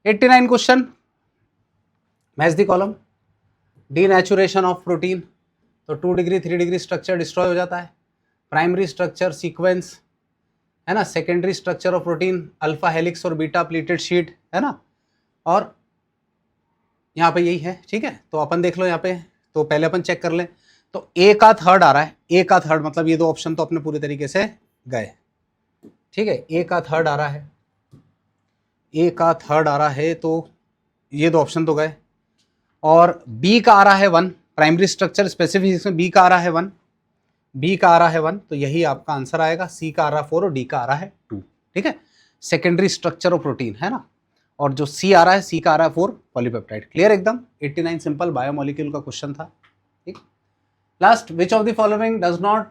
89 question, match the column. Denaturation of protein, तो 2 डिग्री 3 डिग्री स्ट्रक्चर डिस्ट्रॉय हो जाता है। प्राइमरी स्ट्रक्चर सीक्वेंस, है ना, secondary structure of protein alpha helix और बीटा प्लीटेड शीट, है ना, और यहाँ पे यही है, ठीक है। तो अपन देख लो यहाँ पे, तो पहले अपन चेक कर लें, तो ए का थर्ड आ रहा है, ए का थर्ड मतलब ये दो ऑप्शन तो अपने पूरे तरीके से गए, ठीक है। ए का थर्ड आ रहा है, ए का थर्ड आ रहा है, तो ये दो ऑप्शन तो गए। और बी का आ रहा है 1, प्राइमरी स्ट्रक्चर स्पेसिफिक बी का आ रहा है 1, बी का आ रहा है 1, तो यही आपका आंसर आएगा। सी का आ रहा है 4 और डी का आ रहा है 2, ठीक है। सेकेंडरी स्ट्रक्चर ऑफ प्रोटीन, है ना, और जो सी आ रहा है, सी का आ रहा है 4 पॉलीपेप्टाइड, क्लियर एकदम। 89 सिंपल बायोमोलिक्यूल का क्वेश्चन था, ठीक। Last, which of the following does not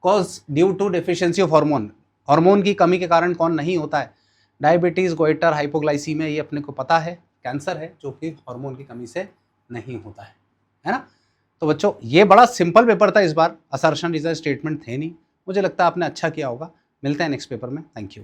cause due to deficiency of hormone, hormone की कमी के कारण कौन नहीं होता है। डायबिटीज, गोइटर, हाइपोग्लाइसीमिया, ये अपने को पता है कैंसर है जो कि हार्मोन की कमी से नहीं होता है ना। तो बच्चों ये बड़ा सिंपल पेपर था इस बार, असर्शन रिजल्ट स्टेटमेंट थे नहीं। मुझे लगता है आपने अच्छा किया होगा। मिलते हैं नेक्स्ट पेपर में, थैंक यू।